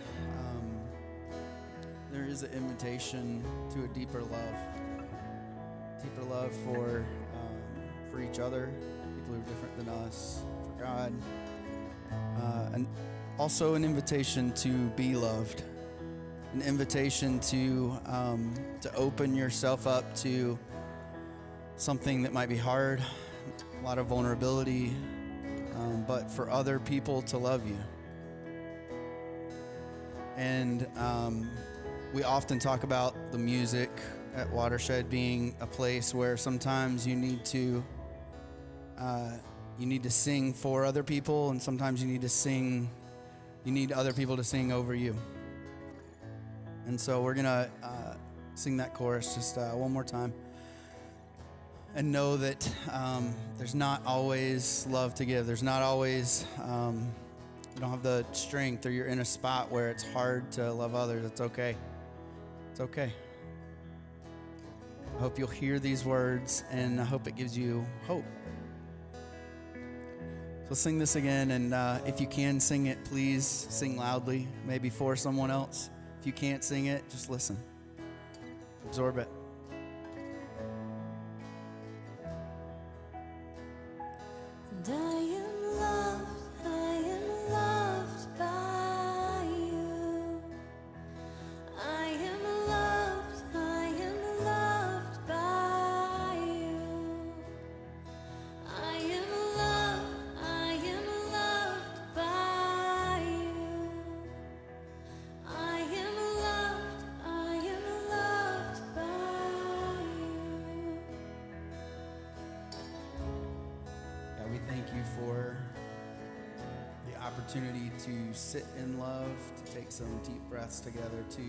there is an invitation to a deeper love for each other, people who are different than us, for God, and also an invitation to be loved, an invitation to open yourself up to something that might be hard, a lot of vulnerability, but for other people to love you. And we often talk about the music at Watershed being a place where sometimes you need to sing for other people, and sometimes you need other people to sing over you. And so we're gonna sing that chorus just one more time, and know that there's not always love to give. There's not always you don't have the strength, or you're in a spot where it's hard to love others. It's okay. It's okay. I hope you'll hear these words, and I hope it gives you hope. So sing this again, and if you can sing it, please sing loudly, maybe for someone else. If you can't sing it, just listen. Absorb it. And I am loved by you. I am loved by you. I am loved by you. I am loved by you. God, we thank you for the opportunity to sit in love, to take some deep breaths together, to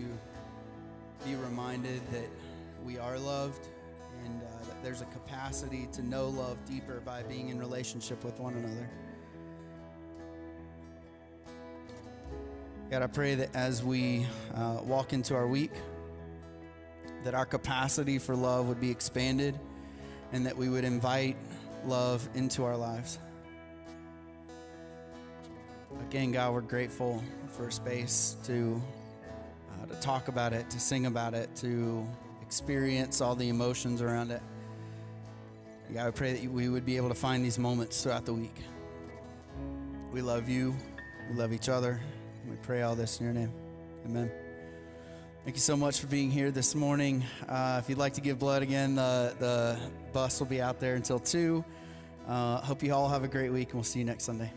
be reminded that we are loved, and that there's a capacity to know love deeper by being in relationship with one another. God, I pray that as we walk into our week, that our capacity for love would be expanded, and that we would invite love into our lives. Again, God, we're grateful for a space to talk about it, to sing about it, to experience all the emotions around it. God, I pray that we would be able to find these moments throughout the week. We love you. We love each other. We pray all this in your name. Amen. Thank you so much for being here this morning. If you'd like to give blood again, the bus will be out there until 2. Hope you all have a great week, and we'll see you next Sunday.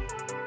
you.